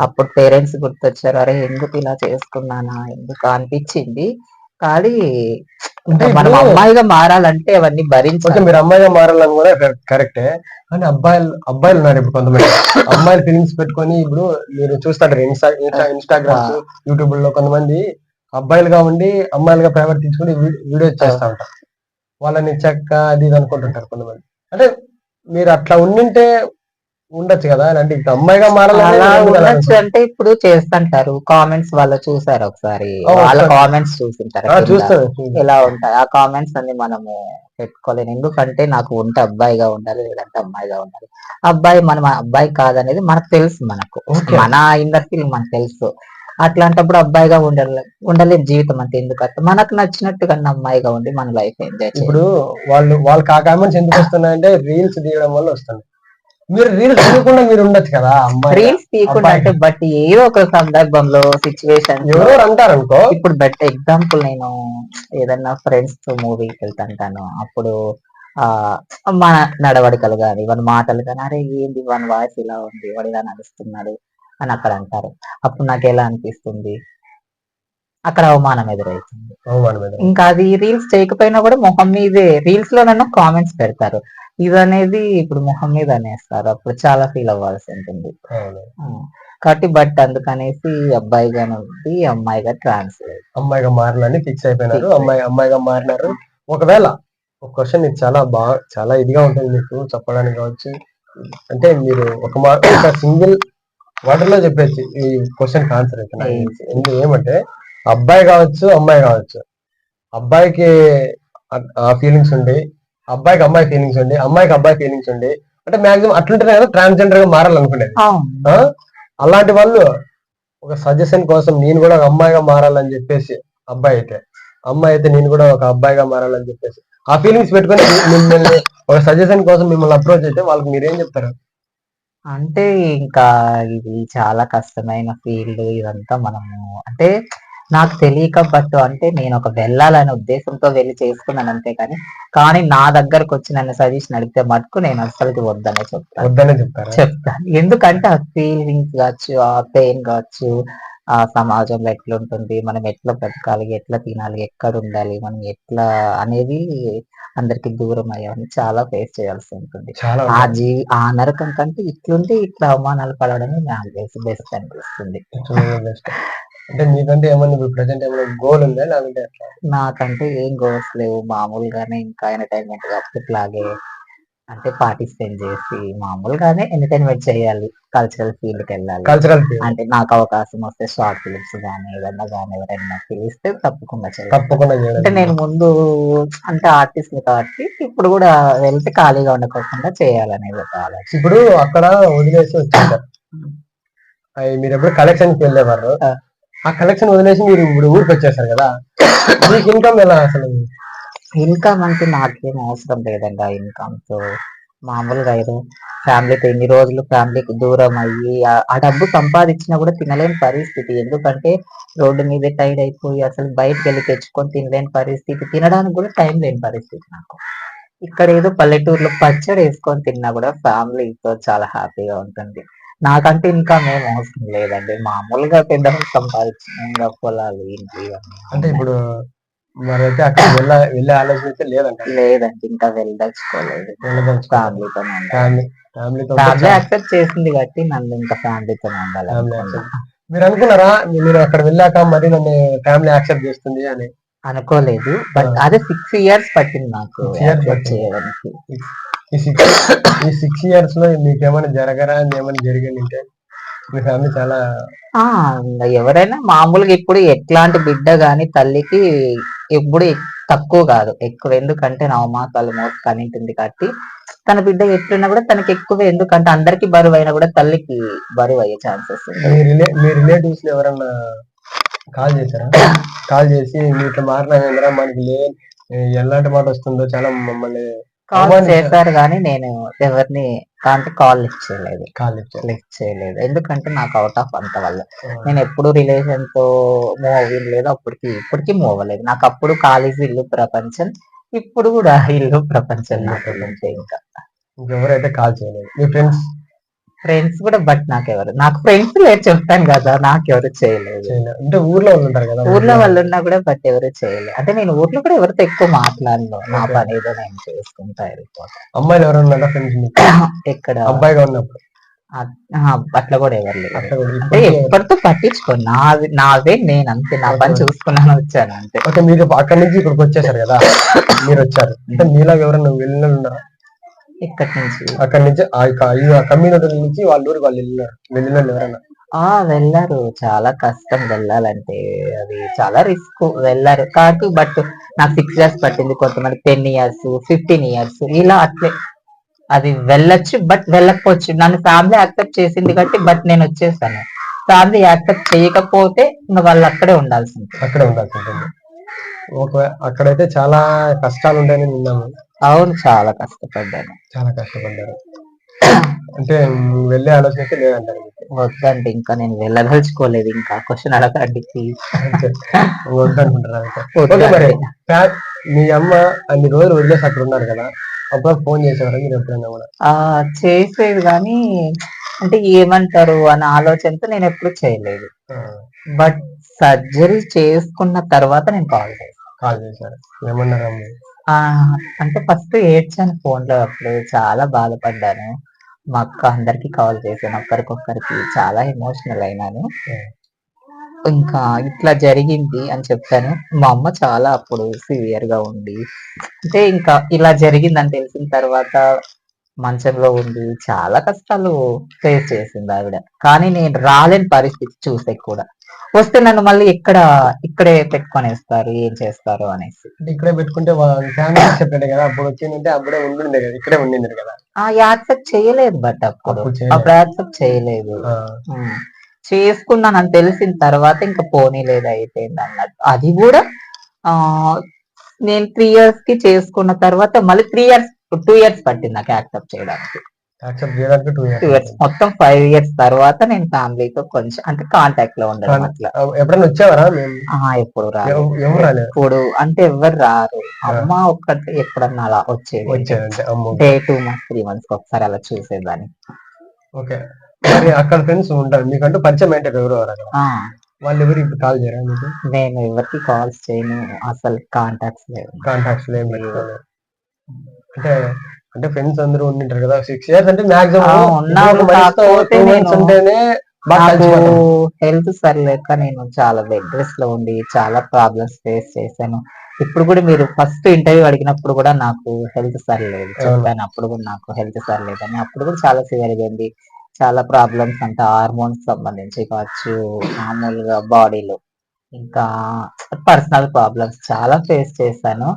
అప్పుడు పేరెంట్స్ గుర్తొచ్చారు, అరే ఎందుకు ఇలా చేసుకున్నానా ఎందుకు అనిపించింది. కానీ అంటే మనం ఇప్పుడు అమ్మాయిగా మారాలంటే అవన్నీ ఓకే, భరించాలి. మీరు అమ్మాయిగా మారాలని కూడా కరెక్టే. కానీ అబ్బాయిలు ఉన్నారు ఇప్పుడు కొంతమంది అమ్మాయిల ఫీలింగ్స్ పెట్టుకొని ఇప్పుడు మీరు చూస్తారు ఇన్స్టాగ్రామ్స్, యూట్యూబ్ లో కొంతమంది అబ్బాయిలుగా ఉండి అమ్మాయిలుగా ప్రవర్తించుకుని వీడియోస్ చేస్తా ఉంటారు. వాళ్ళని చెక్క అది ఇది అనుకుంటుంటారు కొంతమంది. అంటే మీరు అట్లా ఉండింటే ఉండొచ్చు కదా, అంటే ఇంకా అమ్మాయిగా మారాలని అలా మీరు ఎందుకు అలా ఉండొచ్చు అనుకుంటున్నారు? అంటే ఇప్పుడు చేస్తుంటారు. కామెంట్స్ వాళ్ళు చూసారు ఒకసారి. ఆ, వాళ్ళ ఒకసారి కామెంట్స్ చూసింటారు కింద. చూస్తాను. ఎలా ఉంటాయి ఆ కామెంట్స్ అన్ని మనము పెట్టుకోలేను. ఎందుకంటే నాకు ఉంటే అబ్బాయిగా ఉండాలి, లేదంటే అమ్మాయిగా ఉండాలి. అబ్బాయి మనం అబ్బాయి కాదనేది మనకు తెలుసు. ఓకే, మన ఇన్నర్ ఫీలింగ్ మనకు తెలుసు. అట్లాంటప్పుడు అబ్బాయిగా ఉండలేని జీవితం అంతే. ఎందుకంటే మనకు నచ్చినట్టు కన్నా అమ్మాయిగా ఉండి మన లైఫ్ ఎంజాయ్ ఇప్పుడు చేయాలి. వాళ్ళకి ఆ కామెంట్స్ ఎందుకు వస్తున్నాయంటే రీల్స్ తీయడం వల్ల వస్తున్నాయి. మీరు రీల్స్ తీయకుండా మీరు ఉండొచ్చు కదా అమ్మాయిగా. రీల్స్ తీయకుండా అబ్బాయి అంటే బట్ ఏదో ఒక సందర్భంలో సిచ్యువేషన్ లో ఎవరెవరు అంటారు అనుకో. ఇప్పుడు బెట్ ఎగ్జాంపుల్ నేను ఏదన్నా ఫ్రెండ్స్ తో మూవీకి వెళ్తుంటాను. అప్పుడు ఆ మన నడవడికలు గాని, మన మాటలు గాని, అరే ఏంది వాని వాయిస్ ఇలా ఉంది, వాడు ఇలా నడుస్తున్నాడు అని అక్కడ అంటారు. అప్పుడు నాకు ఎలా అనిపిస్తుంది, అక్కడ అవమానం ఎదురవుతుంది. అవమానం మీద. ఇంకా అది రీల్స్ చేయకపోయినా కూడా మొహం మీదే రీల్స్ లో నన్ను కామెంట్స్ పెడతారు. ఇదనేది ఇప్పుడు మొహం మీద అనేస్తారు. అప్పుడు చాలా ఫీల్ అవ్వాల్సి ఉంటుంది. అవును. ఆ, కాబట్టి బట్ అందుకనేసి అబ్బాయిగా నుండి అమ్మాయిగా ట్రాన్స్లేట్. అమ్మాయిగా మారాలని ఫిక్స్ అయిపోయినారు. అమ్మాయిగా మారినారు. ఒకవేళ ఒక క్వశ్చన్ ఇది చాలా ఇదిగా ఉంటుంది మీకు చెప్పడానికి కావచ్చు. అంటే మీరు ఒక సింగిల్ వాటర్ లో చెప్పేసి ఈ క్వశ్చన్ ఆన్సర్ అయితే నాకు తెలిసి. ఏమంటే అబ్బాయి కావచ్చు, అమ్మాయి కావచ్చు, అబ్బాయికి ఆ ఫీలింగ్స్ ఉండి, అబ్బాయికి అమ్మాయి ఫీలింగ్స్ ఉండి, అమ్మాయికి అబ్బాయి ఫీలింగ్స్ ఉండి, అంటే మాక్సిమం అట్లుంటేనే కదా ట్రాన్స్జెండర్ గా మారాలనుకునేది. ఆ? అలాంటి వాళ్ళు ఒక సజెషన్ కోసం నేను కూడా ఒక అమ్మాయిగా మారాలని చెప్పేసి, అమ్మాయి అయితే నేను కూడా ఒక అబ్బాయిగా మారాలని చెప్పేసి ఆ ఫీలింగ్స్ పెట్టుకొని మిమ్మల్ని ఒక సజెషన్ కోసం మిమ్మల్ని అప్రోచ్ అయితే వాళ్ళకి మీరేం చెప్తారు? అంటే ఇంకా ఇది చాలా కష్టమైన ఫీల్డ్ ఇదంతా. మనము అంటే నాకు తెలియక బట్ అంటే నేను ఒక వెళ్ళాలనే ఉద్దేశంతో వెళ్ళి చేసుకున్నాను అంతే. కానీ నా దగ్గరకు వచ్చి నన్ను సజెషన్ అడిగితే మటుకు నేను అసలుకి వద్దనే వద్దనే చెప్తారా? చెప్తాను. ఎందుకంటే ఆ ఫీలింగ్స్ కావచ్చు, ఆ పెయిన్ కావచ్చు, ఆ సమాజంలో ఎట్లుంటుంది, మనం ఎట్లా బ్రతకాలి, ఎట్లా తినాలి, ఎక్కడ ఉండాలి, మనం ఎట్లా అనేది అందరికి దూరం అయ్యామని చాలా ఫేస్ చేయాల్సి ఉంటుంది. చాలా ఆ నరకం కంటే ఇట్లుంటే ఇట్లా అవమానాలు పడడమే నాకు తెలిసి బెస్ట్ అనిపిస్తుంది. బెస్ట్. అంటే మీకంటే ఏమన్నా ఇప్పుడు ప్రెసెంట్ ఏమైనా గోల్ ఉందా, లేదంటే ఎట్లా? నాకంటే ఏం గోల్స్ లేవు. మామూలుగానే ఇంకా ఎంటర్టైన్మెంట్ అప్పట్లాగే అంటే పార్టిసిపేట్ చేసి మామూలుగానే ఎంటర్టైన్మెంట్ చేయాలి. కల్చరల్ ఫీల్డ్కి వెళ్ళాలి. కల్చరల్ ఫీల్డ్ అంటే నాకు అవకాశం వస్తే షార్ట్ ఫిలిమ్స్ కానీ ఏదన్నా కానీ ఎవరైనా పిలిస్తే తప్పకుండా చేయాలి. తప్పకుండా అంటే చేయడం. నేను ముందు అంటే ఆర్టిస్ట్ కాబట్టి ఇప్పుడు కూడా వెళ్తే ఖాళీగా ఉండకోకుండా చేయాలనేది ఒక ఆలోచన. ఇప్పుడు అక్కడ వదిలేసి వచ్చేసారు, మీరు ఎప్పుడు కలెక్షన్ కి వెళ్ళేవారు. ఆ కలెక్షన్ వదిలేసి మీరు ఇప్పుడు ఊరికి వచ్చేసారు కదా, మీకు ఇన్కమ్ ఎలా అసలు? ఇన్కమ్ అంటే నాకేం అవసరం లేదండి ఆ ఇన్కమ్ తో. మామూలుగా ఏదో ఫ్యామిలీతో ఇన్ని రోజులు ఫ్యామిలీకి దూరం అయ్యి ఆ డబ్బు సంపాదించినా కూడా తినలేని పరిస్థితి. ఎందుకంటే రోడ్డు మీద టైడ్ అయిపోయి అసలు బయటకు వెళ్ళి తెచ్చుకొని తినలేని పరిస్థితి. తినడానికి కూడా టైం లేని పరిస్థితి నాకు. ఇక్కడ ఏదో పల్లెటూరులో పచ్చడి వేసుకొని తిన్నా కూడా ఫ్యామిలీతో చాలా హ్యాపీగా ఉంటుంది. నాకంటే ఇన్కమ్ ఏం అవసరం లేదండి. మామూలుగా పెద్దగా సంపాదించిన పొలాలు ఇంటి ఇవన్నీ అంటే ఇప్పుడు మరైతే అక్కడ వెళ్ళే ఆలోచన అయితే లేదంట? లేదండి, ఇంకా వెళ్ళదలుచుకోలేదు. ఫ్యామిలీతోనే ఉండాలి. ఫ్యామిలీతో ఫ్యామిలీ యాక్సెప్ట్ చేసింది కాబట్టి నన్ను ఇంకా ఫ్యామిలీతోనే ఉండాలనుకున్నా. మీరు అనుకున్నారా మీరు అక్కడ వెళ్ళాక మరి నన్ను ఫ్యామిలీ యాక్సెప్ట్ చేస్తుంది అని? అనుకోలేదు. బట్ అదే 6 years పట్టింది నాకు 6 years యాక్సెప్ట్ పట్టింది. చేయడానికి. ఈ 6 years లో మీకు ఏమైనా ఏమైనా జరిగిందంటే మీ ఫ్యామిలీ చాలా ఆ ఎవరైనా మామూలుగా ఇప్పుడు ఎట్లాంటి బిడ్డ గాని తల్లికి ఎప్పుడు తక్కువ కాదు, ఎక్కువ. ఎందుకంటే నవమాసాలు మోసి కనింటుంది కాబట్టి తన బిడ్డ ఎట్లున్నా కూడా తనకి ఎక్కువ. ఎందుకంటే అందరికి బరువు అయినా కూడా తల్లికి బరువు అయ్యే ఛాన్సెస్ ఉంటాయి. మీ రిలేటివ్స్ ఎవరన్నా కాల్ చేశారా? కాల్ చేసి మీ ఇట్లా మారినా మనకి ఎలాంటి మాట వస్తుందో చాలా మమ్మల్ని కాల్ చేశారు కానీ నేను ఎవరిని కాల్ లిఫ్ట్ చేయలేదు. ఎందుకంటే నాకు అవుట్ ఆఫ్ అంత వల్ల నేను ఎప్పుడు రిలేషన్ తో మూవ్ అవ్వలేదు. ఇప్పటికి మూవ్ అవ్వలేదు. నాకు అప్పుడు కాలేజీ ఇల్లు ప్రపంచం, ఇప్పుడు కూడా ఇల్లు ప్రపంచం నాకు. ఇంకా ఇంకెవరైతే కాల్ చేయలేదు. మీ ఫ్రెండ్స్ ఫ్రెండ్స్ కూడా బట్ నాకు ఫ్రెండ్స్ లేరు చెప్తాను కదా, నాకెవరు చేయలేదు. చేయలేదు. అంటే ఊర్లో వాళ్ళు ఉంటారు కదా ఊర్లో వాళ్ళు ఉన్నా కూడా బట్ ఎవరు చేయలేదు. అంటే నేను ఊర్లో కూడా ఎవరితో ఎక్కువ మాట్లాడను, నా Okay. పని ఏదో నేను చేసుకుంటా వెళ్ళిపోతా. అమ్మాయిలు ఎవరైనా ఉన్నారా ఫ్రెండ్స్ మీకు ఎక్కడ అబ్బాయిగా ఉన్నప్పుడు? అట్లా కూడా ఎవరు లేరు. అట్లా కూడా అంటే ఇప్పటికీ ఎవరితో పట్టించుకోను, నాదే నేను అంతే, నా పని Okay. చూసుకున్నాను వచ్చాను అంతే. ఓకే, మీరు అక్కడి నుంచి ఇక్కడికి వచ్చేసారు కదా, మీరు వచ్చారు అంటే మీలాగా ఎవరైనా వెళ్ళిన ఉన్నారా? ఇక్కడి నుంచి అక్కడి నుంచి ఆ కమ్యూనిటీ నుంచి వాళ్ళ ఊరికి వాళ్ళు వెళ్ళిన ఎవరైనా? వెళ్ళారు. చాలా కష్టం వెళ్ళాలంటే, అది చాలా రిస్క్. వెళ్ళారు కాబట్టి బట్ నాకు 6 ఇయర్స్ పట్టింది. కొంతమంది 10 ఇయర్స్, 15 ఇయర్స్ ఇలా అట్లే. అది వెళ్ళొచ్చు బట్ వెళ్ళకపోవచ్చు. నన్ను ఫ్యామిలీ యాక్సెప్ట్ చేసింది కాబట్టి బట్ నేను వచ్చేసాను. ఫ్యామిలీ యాక్సెప్ట్ చేయకపోతే ఇంకా వాళ్ళు అక్కడే ఉండాల్సింది. అక్కడే ఉండాల్సి ఉంటుంది. అక్కడైతే చాలా కష్టాలు ఉంటాయని విన్నాము. అవును, చాలా కష్టపడ్డాను. చాలా కష్టపడ్డారు. అంటే వెళ్ళే ఆలోచన అయితే లేదంటారు మీకు? వద్దండి, ఇంకా నేను వెళ్ళదలుచుకోలేదు. ఇంకా క్వశ్చన్ అడగండి ప్లీజ్. అంటే వద్దనుకుంటారా అయితే? ఓకే, మరి మీ అమ్మ అన్ని రోజులు వదిలేసి అక్కడ ఉన్నారు కదా, అప్పుడు ఫోన్ చేసేవారా మీరు ఎప్పుడైనా కూడా? చేసేది కానీ అంటే ఏమంటారు అన్న ఆలోచనతో నేను ఎప్పుడు చేయలేదు. బట్ సర్జరీ చేసుకున్న తర్వాత నేను కాల్ చేశారు, ఏమన్నారు అమ్మ? అంటే ఫస్ట్ ఏడ్చాను ఫోన్ లో, అప్పుడు చాలా బాధపడ్డాను. మా అక్క అందరికి కాల్ చేశాను, ఒక్కరికొక్కరికి చాలా ఎమోషనల్ అయినాను. ఇంకా ఇట్లా జరిగింది అని చెప్పాను. మా అమ్మ చాలా అప్పుడు సివియర్ గా ఉంది. అంటే ఇంకా ఇలా జరిగిందని తెలిసిన తర్వాత మంచంలో ఉండి చాలా కష్టాలు ఫేస్ చేసింది ఆవిడ. కానీ నేను రాలేని పరిస్థితి చూసే కూడా. వస్తే నన్ను మళ్ళీ ఇక్కడే పెట్టుకొనేస్తారు, ఏం చేస్తారు అనేసి. అంటే ఇక్కడే పెట్టుకుంటే ఫ్యామిలీ చెప్పాడు కదా, అప్పుడు వచ్చిందంటే అప్పుడే ఉండింది కదా, ఇక్కడే ఉండింది కదా. యాక్సెప్ట్ చేయలేదు బట్ అప్పుడు యాక్సెప్ట్ చేయలేదు. చేసుకున్నానని తెలిసిన తర్వాత ఇంకా పోనీలేదు, అయిపోయింది అన్నట్టు. అది కూడా ఆ నేను 3 ఇయర్స్ కి చేసుకున్న తర్వాత మళ్ళీ 2 ఇయర్స్ పట్టింది నాకు యాక్సెప్ట్ చేయడానికి. 2 ఇయర్స్ మొత్తం 5 ఇయర్స్ తర్వాత నేను ఫ్యామిలీతో కొంచెం అంటే కాంటాక్ట్ లో ఉండడం అట్లా. ఎప్పుడైనా వచ్చేవారా? ఎప్పుడు రాలేదు. ఎవరు రాలేదు. ఇప్పుడు అంటే ఎవరు రారు. అమ్మ ఒక్కటి ఎప్పుడన్నా అలా వచ్చేది. 2 మంత్స్ 3 మంత్స్ ఒకసారి అలా చూసేదాన్ని. ఓకే, మరి అక్కడ ఫ్రెండ్స్ ఉంటారు మీకంటూ పరిచయం ఏంటి ఎవరు? వాళ్ళు ఎవరు ఇప్పుడు కాల్ చేయరా మీకు? నేను ఎవరికి కాల్స్ చేయను, అసలు కాంటాక్ట్స్ లేవు. అంటే అంటే ఫ్రెండ్స్ అందరూ ఉండింటారు కదా, 6 ఇయర్స్ అంటే మాక్సిమం ఉంటేనే హెల్త్ సరిలేక నేను చాలా బెడ్ రెస్ట్ లో ఉండి చాలా ప్రాబ్లమ్స్ ఫేస్ చేశాను. ఇప్పుడు కూడా మీరు ఫస్ట్ ఇంటర్వ్యూ అడిగినప్పుడు కూడా నాకు హెల్త్ సరిలేదు చెప్పాను. అప్పుడు కూడా నాకు హెల్త్ సరిలేదని, అప్పుడు కూడా చాలా సివియర్ అయింది. చాలా ప్రాబ్లమ్స్ అంటే హార్మోన్స్ సంబంధించి కావచ్చు, మామూలుగా బాడీలో ఇంకా పర్సనల్ ప్రాబ్లమ్స్ చాలా ఫేస్ చేశాను.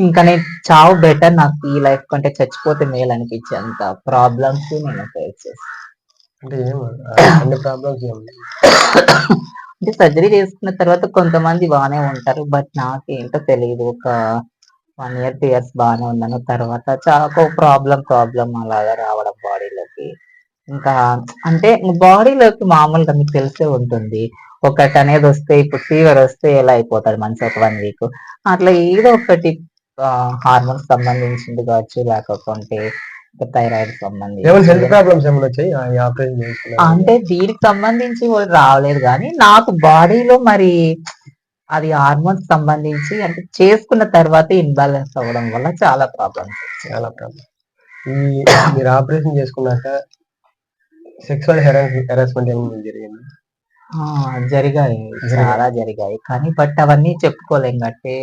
ఇంకా నేను చావు బెటర్ నాకు ఈ లైఫ్ కంటే చచ్చిపోతే మేలు అనిపించేంత ప్రాబ్లమ్స్ నేను ఫేస్ చేశాను. అంటే అన్ని ప్రాబ్లమ్స్ అంటే సర్జరీ చేసుకున్న తర్వాత కొంతమంది బాగానే ఉంటారు, బట్ నాకేంటో తెలియదు. ఒక 1 ఇయర్ 2 ఇయర్స్ బాగానే ఉన్నాను. తర్వాత చాలా ప్రాబ్లం అలాగా రావడం బాడీలోకి. ఇంకా అంటే బాడీలోకి మామూలుగా మీకు తెలిసే ఉంటుంది, ఒకటి అనేది వస్తే ఇప్పుడు ఫీవర్ వస్తే ఎలా అయిపోతాడు మనిషి ఒక 1 వీక్. అట్లా ఏదో ఒకటి హార్మోన్స్ సంబంధించింది కావచ్చు, లేకపోతే థైరాయిడ్ సంబంధించి అంటే దీనికి సంబంధించి వాళ్ళు రాలేదు. కానీ నాకు బాడీలో మరి అది హార్మోన్స్ సంబంధించి అంటే చేసుకున్న తర్వాత ఇన్బ్యాలెన్స్ అవ్వడం వల్ల చాలా ప్రాబ్లమ్స్. మీరు ఆపరేషన్ చేసుకున్నాక సెక్సువల్ హెరాస్మెంట్ ఏమైనా జరిగింది? జరిగాయి, చాలా జరిగాయి. కానీ బట్ అవన్నీ చెప్పుకోలేం కాబట్టి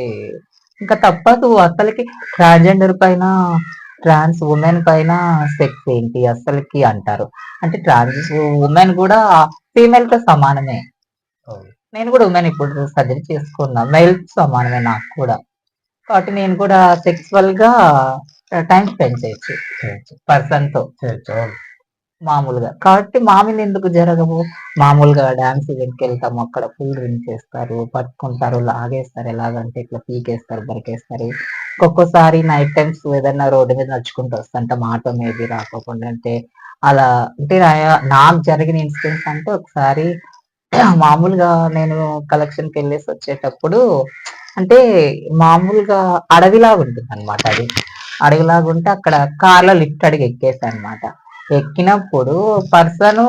ఇంకా తప్పదు. అసలుకి ట్రాన్స్జెండర్ పైన, ట్రాన్స్ ఉమెన్ పైన సెక్స్ ఏంటి అసలుకి అంటారు. అంటే ట్రాన్స్ ఉమెన్ కూడా ఫీమేల్ తో సమానమే. నేను కూడా ఉమెన్, ఇప్పుడు సర్జరీ చేసుకున్నా, మెయిల్ సమానమే నాకు కూడా. కాబట్టి నేను కూడా సెక్సువల్ గా టైం స్పెండ్ చేయొచ్చు పర్సన్ తో మామూలుగా. కాబట్టి మామూలు ఎందుకు జరగవు? మామూలుగా డాన్స్ ఈవెంట్కి వెళ్తాము, అక్కడ ఫుల్ డ్రింక్ చేస్తారు, పట్టుకుంటారు, లాగేస్తారు, ఎలాగంటే ఇట్లా పీకేస్తారు, బరికేస్తారు. ఒక్కొక్కసారి నైట్ టైమ్స్ ఏదైనా రోడ్డు మీద నడుచుకుంటూ వస్తుంటాం, ఆటో మేబీ రాకోకుండా అంటే అలా. అంటే నాకు జరిగిన ఇన్సిడెంట్స్ అంటే ఒకసారి మామూలుగా నేను కలెక్షన్కి వెళ్ళేసి వచ్చేటప్పుడు అంటే మామూలుగా అడవిలాగా ఉంటుంది అనమాట. అది అడవిలాగా ఉంటే అక్కడ కార్లో లిఫ్ట్ అడిగి ఎక్కేసాను అనమాట. ఎక్కినప్పుడు పర్సన్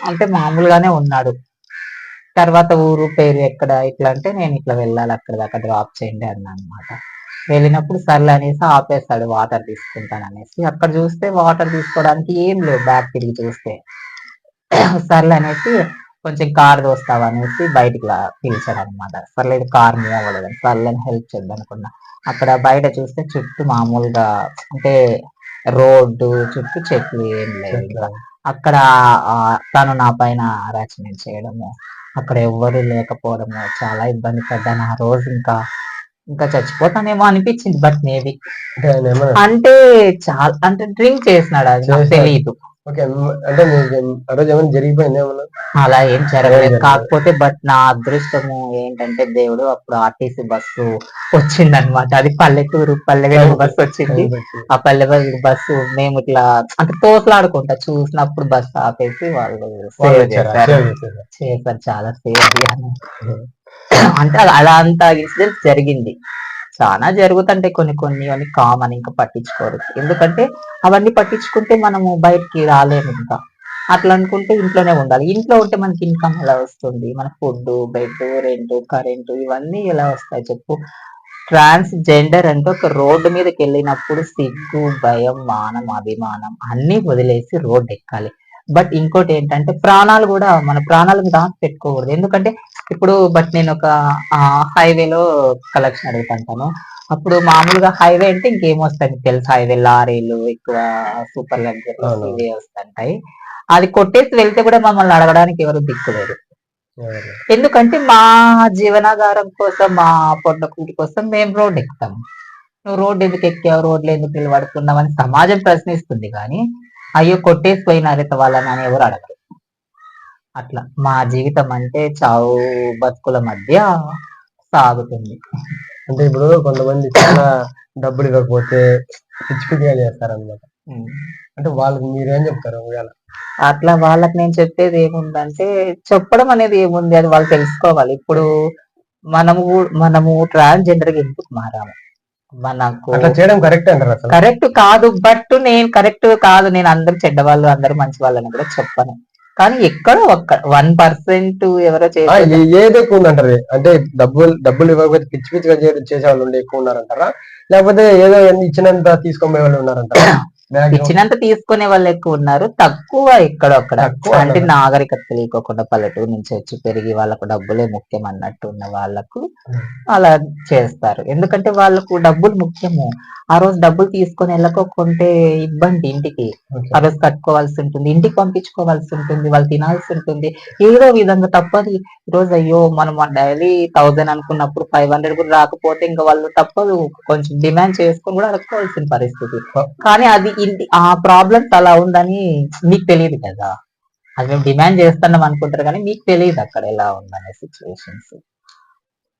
అంటే మామూలుగానే ఉన్నాడు. తర్వాత ఊరు పేరు ఎక్కడ ఇట్లా అంటే నేను ఇట్లా వెళ్ళాలి అక్కడ దాకా డ్రాప్ చేయండి అన్నా అనమాట. వెళ్ళినప్పుడు సర్లే అనేసి ఆపేస్తాడు వాటర్ తీసుకుంటాననేసి. అక్కడ చూస్తే వాటర్ తీసుకోవడానికి ఏం లేవు బ్యాక్ తిరిగి చూస్తే. సర్లే అనేసి కొంచెం కార్ దోస్తావా అనేసి బయటికి పిలిచాడు అనమాట. సర్లే ఇది కార్ మూవ్ అవ్వలేదని సర్లే హెల్ప్ చేద్దాం అనుకున్నా. అక్కడ బయట చూస్తే చుట్టూ మామూలుగా అంటే రోడ్డు చుట్టూ చెట్లు ఏం లేవు ఇంకా. అక్కడ తను నా పైన హరాస్మెంట్ చేయడము, అక్కడ ఎవ్వరు లేకపోవడము చాలా ఇబ్బంది పడ్డాను ఆ రోజు. ఇంకా ఇంకా చచ్చిపోతానేమో అనిపించింది. బట్ మేబీ అంటే ఆయన ఏమన్నా అంటే చాలా అంటే డ్రింక్ చేసినాడు అది నాకు చేశాడు. తెలియదు. ఓకే. అంటే మీకు ఆ రోజు ఏమైనా జరిగిపోయింది ఏమన్నా? అలా ఏం జరగలేదు. జరగలేదు. కాకపోతే బట్ నా అదృష్టము ఏంటంటే దేవుడు అప్పుడు ఆర్టీసీ బస్సు వచ్చిందనమాట. అది పల్లెటూరు పల్లె వెలుగు బస్సు వచ్చింది. ఆ పల్లె వెలుగు బస్సు మేము ఇట్లా అంటే తోసులాడుకుంటా చూసినప్పుడు బస్సు ఆపేసి వాళ్ళు వాళ్ళు సేవ్ వచ్చారా? చేశారు. సేవ్ చేశారా? చేశారు చాలా సేవ్ అయ్యాను. అంటే అలా అంత ఇన్సిడెంట్స్ జరిగింది. చాలా జరుగుతుంటాయి కొన్ని కొన్ని అని కామన్ ఇంకా పట్టించుకోరు. ఎందుకంటే అవన్నీ పట్టించుకుంటే మనము బయటికి రాలేము ఇంకా. అట్లా అనుకుంటే ఇంట్లోనే ఉండాలి. ఇంట్లో ఉంటే మనకి ఇన్‌కమ్ ఎలా వస్తుంది? మన ఫుడ్డు, బెడ్డు, రెంటు, కరెంటు ఇవన్నీ ఎలా వస్తాయి చెప్పు? ట్రాన్స్‌జెండర్ అంటే ఒక రోడ్డు మీదకెళ్ళినప్పుడు సిగ్గు, భయం, మానం, అభిమానం అన్నీ వదిలేసి రోడ్డెక్కాలి. బట్ ఇంకోటేంటంటే ప్రాణాలు గూడా మన ప్రాణాల మీద ఆశ పెట్టుకోకూడదు. ఎందుకంటే ఇప్పుడు బట్ నేనొక హైవేలో కలెక్షన్ అడుగుతుంటాను. అప్పుడు మామూలుగా హైవే అంటే ఇంకేమొస్తాయి మీకు తెలుసు హైవే లారీలు ఎక్కువ సూపర్ లగ్జరీస్ అవునవును. ఇవే వస్తుంటాయి. అది కొట్టేసి వెళ్తే కూడా మమ్మల్ని అడగడానికి ఎవరు దిక్కులేరు. ఎవరు? ఎందుకంటే మా జీవనాధారం కోసం, మా పొట్టకూటి కోసం మేము రోడ్డెక్కుతాం. నువ్వు రోడ్ ఎందుకు ఎక్కావు? రోడ్లో ఎందుకు నిలబడుతున్నావు? అని సమాజం ప్రశ్నిస్తుంది గానీ, అయ్యో! కొట్టేసి పోయినారే వాళ్ళని అని ఎవరు అడగరు. అట్లా మా జీవితం అంటే చావు బతుకుల మధ్య సాగుతుంది. అంటే ఇప్పుడు కొంతమంది చాలా డబ్బులు ఇవ్వకపోతే పిచ్చి పిచ్చిగా చేస్తారన్నమాట. హ్మ్. అంటే వాళ్ళకి మీరేం చెప్తారు ఒకవేళ? అట్లా వాళ్ళకి నేను చెప్పేది ఏముందంటే, చెప్పడం అనేది ఏముంది అది వాళ్ళు తెలుసుకోవాలి. ఇప్పుడు మనము ట్రాన్స్‌జెండర్‌గా ఎందుకు మారాము? మనకు అట్లా చేయడం కరెక్టే అంటారా అసలు? కరెక్ట్ కాదు. బట్ నేను కరెక్ట్ కాదు. నేను అందరూ చెడ్డవాళ్ళు, అందరూ మంచివాళ్ళని కూడా చెప్పను. కానీ ఎక్కడో ఒక్క 1% ఎవరో ఆ! చేసే ఏది ఎక్కువ ఉందంటారు? అంటే డబ్బులు ఇవ్వకపోతే పిచ్చి పిచ్చిగా చేసేవాళ్ళు ఎక్కువ ఉన్నారంటారా? లేకపోతే ఏదో ఇచ్చినంత తీసుకొని పోయేవాళ్ళు ఉన్నారంటారా? మాక్సిమం ఇచ్చినంత తీసుకునే వాళ్ళు ఎక్కువ ఉన్నారు. తక్కువ ఎక్కడొక్కడ. తక్కువ అంటే అన్నారా? నాగరికత తెలియకోకుండా పల్లెటూరు నుంచి వచ్చి పెరిగి వాళ్ళకు డబ్బులే ముఖ్యం అన్నట్టు ఉన్న వాళ్ళకు హ్మ్. అలా చేస్తారు. ఎందుకంటే వాళ్ళకు డబ్బులు ముఖ్యము. ఆ రోజు డబ్బులు తీసుకొని వెళ్ళకోకుంటే ఇబ్బంది ఇంటికి. ఓకే. ఆ రోజు కట్టుకోవాల్సి ఉంటుంది. ఇంటికి పంపించుకోవాల్సి ఉంటుంది. వాళ్ళు తినాల్సి ఉంటుంది. ఏదో విధంగా తప్పదు. ఈరోజు అయ్యో! మనం డైలీ 1000 అనుకున్నప్పుడు 500 కూడా రాకపోతే ఇంక వాళ్ళు తప్పదు. కొంచెం డిమాండ్ చేసుకొని కూడా అడుక్కోవాల్సిన పరిస్థితి. కానీ అది ఆ ప్రాబ్లమ్స్ అలా ఉందని మీకు తెలీదు కదా! అది మేము డిమాండ్ చేస్తున్నాం అనుకుంటారు కానీ మీకు తెలీదు అక్కడ ఎలా ఉందనే సిట్యుయేషన్స్.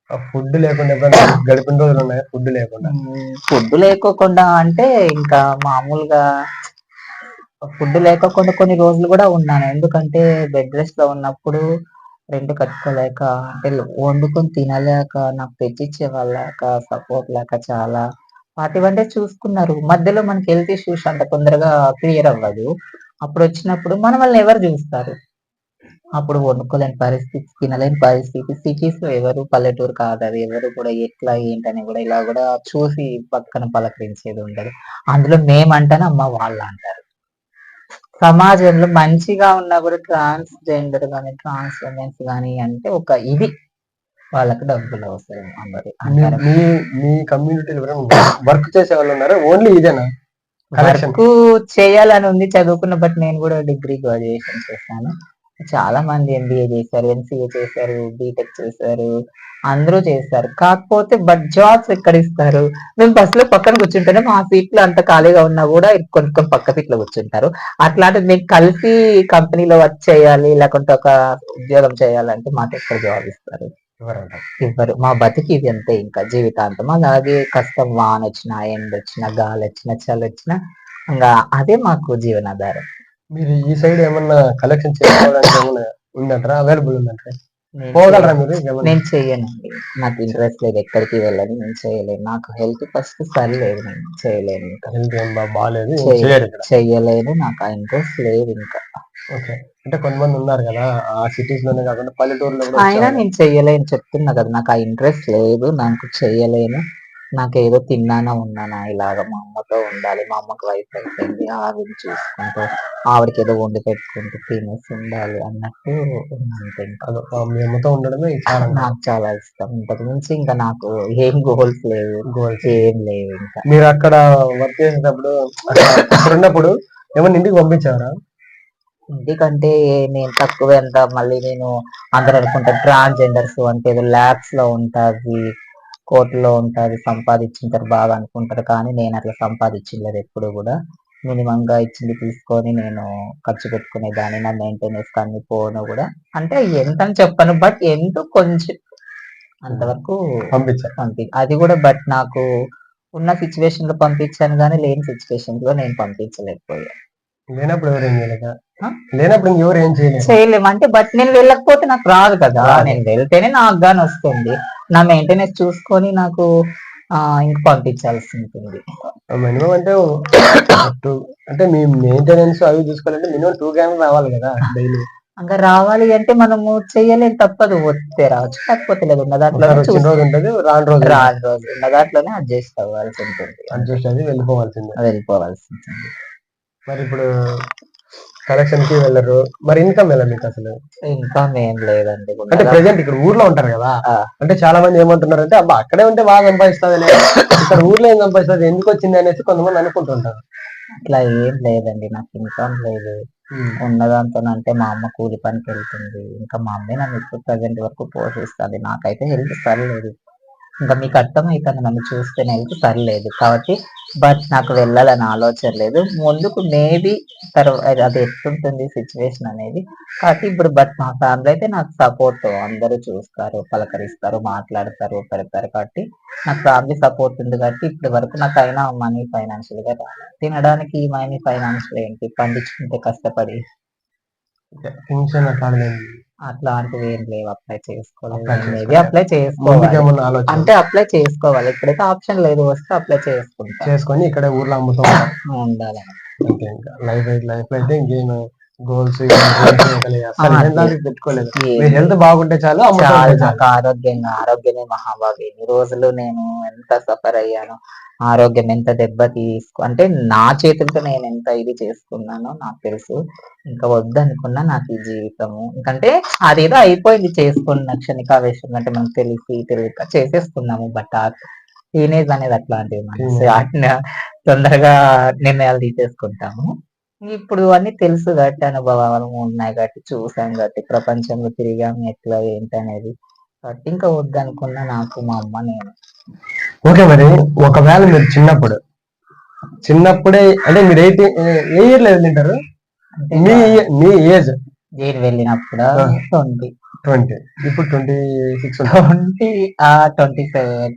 ఆ ఫుడ్ లేకుండా ఎప్పుడైనా గడిపిన రోజులున్నాయా? ఫుడ్ లేకుండా? ఫుడ్ లేకోకుండా అంటే ఇంకా మామూలుగా ఫుడ్ లేకోకుండా కొన్ని రోజులు గూడా ఉన్నాను. ఎందుకంటే బెడ్ రెస్ట్‌లో ఉన్నప్పుడు రెంట్ కట్టుకోలేక అంటే వండుకొని తినలేక, నాకు తెచ్చిచ్చేవాళ్ళు లేక, సపోర్ట్ లేక చాలా వాటివంటే చూసుకున్నారు. మధ్యలో మనకి హెల్త్ ఇష్యూస్ అంత తొందరగా క్లియర్ అవ్వదు. అప్పుడొచ్చినప్పుడు మనల్ని ఎవరు జూస్తారు? అప్పుడు వండుకోలేని పరిస్థితి, తినలేని పరిస్థితి. సిటీస్‌లో ఎవరు పల్లెటూరు కాదది. ఎవరు కూడా ఎట్లా ఏంటని గూడా ఇలా గూడా చూసి పక్కన పలకరించేది ఉండదు. అందులో మేమంటేనే అమ్మ వాళ్ళంటారు. సమాజంలో మంచిగా ఉన్నా కూడా ట్రాన్స్‌జెండర్ గాని, ట్రాన్స్ ఉమెన్స్ గాని అంటే ఒక ఇది వాళ్ళకి డబ్బులు అవసరం అందరూ మీ అంటారు. మీ మీ కమ్యూనిటీలో ఎవరైనా వర్క్ చేసేవాళ్ళు ఉన్నారా? ఓన్లీ ఇదేనా? కలెక్షన్. వర్కు చేయాలని ఉంది చదువుకున్న బట్ నేను కూడా డిగ్రీ గ్రాడ్యుయేషన్ చేశాను. చాలా మంది ఎంబీఏ చేశారు, ఎంసీఏ చేశారు, బీటెక్ చేశారు. అందరూ చేశారు. కాకపోతే బట్ జాబ్స్ ఎక్కడిస్తారు? మేము బస్‌లో పక్కన కూర్చుంటేనే మా సీట్లు అంత ఖాళీగా ఉన్నా కూడా కొనుక్కొని పక్క సీట్‌లో కూర్చుంటారు. అట్లాంటిది మేము కలిసి కంపెనీలో వర్క్ చేయాలి, లేకుంటే ఒక ఉద్యోగం చేయాలంటే మాకెక్కడ జాబ్ ఇస్తారు? ఎవరంట? ఇవ్వరు. మా బతుకు ఇది అంతే ఇంకా జీవితాంతం. అలాగే కష్టం వానొచ్చినా, ఎండొచ్చినా, గాలొచ్చినా, చలొచ్చినా ఇంగా అదే మాకు జీవనాధారం. మీరు ఈ సైడ్ ఏమన్నా కలెక్షన్ చేసుకోవడానికి ఏమన్నా ఉందంటారా? అవైలబుల్ ఉందంటారా? నేను పోగలరా చెయ్య- మీరు ఇంకేమన్నా? నేను చెయ్యనండి. నాకు ఇంట్రెస్ట్ లేదు, ఎక్కడికి వెళ్ళను, నేను చేయలేను. నాకు హెల్త్ ఫస్ట్ సరిలేదు, నేను చేయలేను ఇంకా. హెల్త్ ఏం బాగాలేదు, ఏం చేయరు ఇక్కడ. చెయ్యలేను, నాకు ఆ ఇంట్రెస్ట్ లేదు ఇంకా. ఓకే. అంటే కొంతమంది ఉన్నారు కదా, ఆ సిటీస్ లోనే కాకుండా పల్లెటూరులో కూడా అయినా వచ్చేవాళ్ళు. నేను చెయ్యలేను చెప్తున్నా కదా, నాకు ఆ ఇంట్రెస్ట్ లేదు, నాకు చెయ్యలేను. నాకేదో తిన్నానా ఉన్నానా ఇలాగ మా అమ్మతో ఉండాలి. మా అమ్మకి వయసు అయిపోయింది, ఆవిడని చూసుకుంటూ ఆవిడకి ఏదో వండి పెట్టుకుంటూ తినేసి ఉండాలి అన్నట్టు ఉన్నాను ఇంకా. మీ అమ్మతో ఉండడమే చాలా నాకు చాలా ఇష్టం. ఇంతకు మించి ఇంకా నాకు ఏం గోల్స్ లేవు, గోల్స్. ఏం లేవు ఇంకా. మీరు అక్కడ వర్క్ చేసేటప్పుడు అక్కడ ఉన్నప్పుడు ఏమన్నా ఇంటికి పంపించారా? ఎందుకంటే నేను తక్కువ ఎంత మళ్ళీ నేను అందరు అనుకుంటారు ట్రాన్స్జెండర్స్ అంటే ఏదో ల్యాబ్స్ లో ఉంటుంది, కోర్టులో ఉంటుంది, సంపాదించుంటారు బాగా అనుకుంటారు. కానీ నేను అట్లా సంపాదించలేదు ఎప్పుడు కూడా. మినిమం గా ఇచ్చింది తీసుకొని నేను ఖర్చు పెట్టుకునేదాన్ని. నా మెయింటెనెన్స్ అన్ని పోను కూడా, అంటే ఎంత అని చెప్పను, బట్ ఎంతో కొంచెం అంతవరకు పంపించారు. అది కూడా. బట్ నాకు ఉన్న సిచ్యువేషన్ లో పంపించాను కానీ లేని సిచ్యువేషన్ లో నేను పంపించలేకపోయాను. లేనప్పుడు ఎవరు ఏం చేయలేక? ఆ? లేనప్పుడు ఇంకెవరు ఏం చేయలేదు. చేయలేము అంటే, బట్ నేను వెళ్ళకపోతే నాకు రాదు కదా, రాదు. నేను వెళ్తేనే నాకు గాని వస్తుంది. నా మెయింటెనెన్స్ చూసుకొని నాకు ఇంక పంపించాల్సి ఉంటుంది. మినిమం అంటే అంటే మీ మెయింటెనెన్స్ అవి చూసుకోవాలంటే మినిమం 2 గ్రామ్స్ రావాలి కదా డైలీ. ఇంకా రావాలి అంటే మనము చెయ్యలేం, తప్పదు. వస్తే రావచ్చు, లేకపోతే లేదు. ఉన్న దాంట్లోనే వచ్చిన రోజు ఉంటుంది, రాని రోజు రాని రోజు ఉన్న దాంట్లోనే అడ్జస్ట్ అవ్వాల్సి ఉంటుంది, అడ్జస్ట్ అది వెళ్ళిపోవాల్సిందే. వెళ్ళిపోవాల్సి ఉంటుంది. మరి ఇప్పుడు కలెక్షన్ కి వెళ్ళరు, మరి ఇన్కమ్ వెళ్ళరు మీకు అసలు? ఇన్కమ్ ఏం లేదండి. అంటే ప్రెసెంట్ ఇక్కడ ఊర్లో ఉంటారు కదా, అంటే చాలా మంది ఏమంటున్నారు అంటే అబ్బా అక్కడే ఉంటే బాగా సంపాదిస్తుంది, ఇక్కడ ఊర్లో ఏం సంపాదిస్తుంది, ఎందుకు వచ్చింది అనేసి కొంతమంది అనుకుంటుంటారు. అట్లా ఏం లేదండి, నాకు ఇన్కమ్ లేదు. ఉన్నదాంతోనంటే మా అమ్మ కూలి పనికి వెళ్తుంది, ఇంకా మా అమ్మే నన్ను ఇప్పుడు ప్రజెంట్ వరకు పోషిస్తుంది. నాకైతే హెల్త్ సరిలేదు, ఇంకా మీకు అర్థమవుతుంది నన్ను చూస్తే హెల్త్ సరిలేదు కాబట్టి. బట్ నాకు వెళ్ళాలని ఆలోచన లేదు. ముందుకు మేబీ తర్వాత అది ఎట్లుంటుంది సిచ్యువేషన్ అనేది కాబట్టి ఇప్పుడు. బట్ మా ఫ్యామిలీ అయితే నాకు సపోర్ట్, అందరూ చూస్తారు, పలకరిస్తారు, మాట్లాడతారు, పెడతారు కాబట్టి నాకు ఫ్యామిలీ సపోర్ట్ ఉంది కాబట్టి ఇప్పటి వరకు నాకైనా మనీ ఫైనాన్షియల్ గా తినడానికి మనీ ఫైనాన్షియల్ ఏంటి పండించుకుంటే కష్టపడి ఫంక్షన్ అట్లాంటివి ఏం లేవు. అప్లై చేసుకోలేదు, Apply మేబీ చేసుకోలేదు. అప్లై ముందుకు చేసుకోవాలి. ఏమన్నా ఆలోచన అంటే అప్లై చేసుకోవాలి, ఇప్పుడైతే ఆప్షన్ లేదు, వస్తే అప్లై చేసుకుంటా చేసుకొని ఇక్కడ ఊర్లో అమ్ముతూ ఉండాలి. అంతే. ఇంకా లైఫ్ అయితే ఇంకేం గోల్స్ పెట్టుకోలేదు. మీ హెల్త్ బాగుంటే చాలు, అమ్ముతూ ఉంటే చాలు. నాకు ఆరోగ్యమే మహాభాగ్యం. ఈ రోజులు నేను ఎంత సఫర్ అయ్యాను, ఆరోగ్యం ఎంత అంటే నా చేతులతో నేను ఎంత ఇది చేసుకున్నానో నాకు తెలుసు. ఇంకా వద్దనుకున్నా నాకు ఈ జీవితము, ఎందుకంటే అదేదో అయిపోయింది చేసుకున్న క్షణికావేశం, అంటే మనకు తెలియక చేసేసుకున్నాము. బట్ టీనేజ్ అనేది అట్లాంటిది, మనసు తొందరగా నిర్ణయాలు తీసేసుకుంటాము. ఇప్పుడు అన్ని తెలుసు కాబట్టి, అనుభవాలు ఉన్నాయి కాబట్టి, చూసాం కాబట్టి, ప్రపంచంలో తిరిగాము ఎట్లా ఏంటి అనేది కాబట్టి ఇంకా వద్దనుకున్నా నాకు మా అమ్మ నేను. ఓకే. మరి ఒకవేళ మీరు చిన్నప్పుడే అంటే మీరు ఏ ఇయర్ లో వెళ్ళింటారు? అంటే మీ ఏజ్ నేను వెళ్ళినప్పుడు 20, ఇప్పుడు 26. 27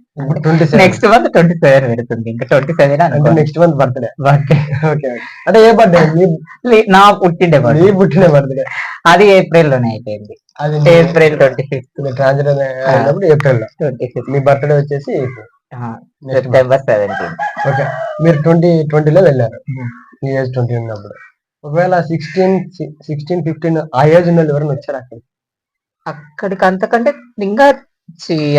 నెక్స్ట్ మంత్ 27 పెడుతుంది, ఇంకా 27 అంటే next month birthday. Birthday. Okay. అంటే ఏ బర్త్డే? నా పుట్టిండే మీ పుట్టిన బర్త్డే అది ఏప్రిల్ లోనే అయిపోయింది. అది ఏప్రిల్ 25th. ట్రాన్స్జెండర్ అయినప్పుడు ఏప్రిల్ లో, 25th. మీ బర్త్డే వచ్చేసి సెప్టెంబర్ 17. ఓకే. మీరు 2020లో వెళ్ళారు, మీ ఏజ్ 20 ఉన్నప్పుడు. ఒకవేళ 16, 15 ఆ ఏజ్ ఉన్న ఎవరైనా వచ్చారు అక్కడికి అంతకంటే ఇంకా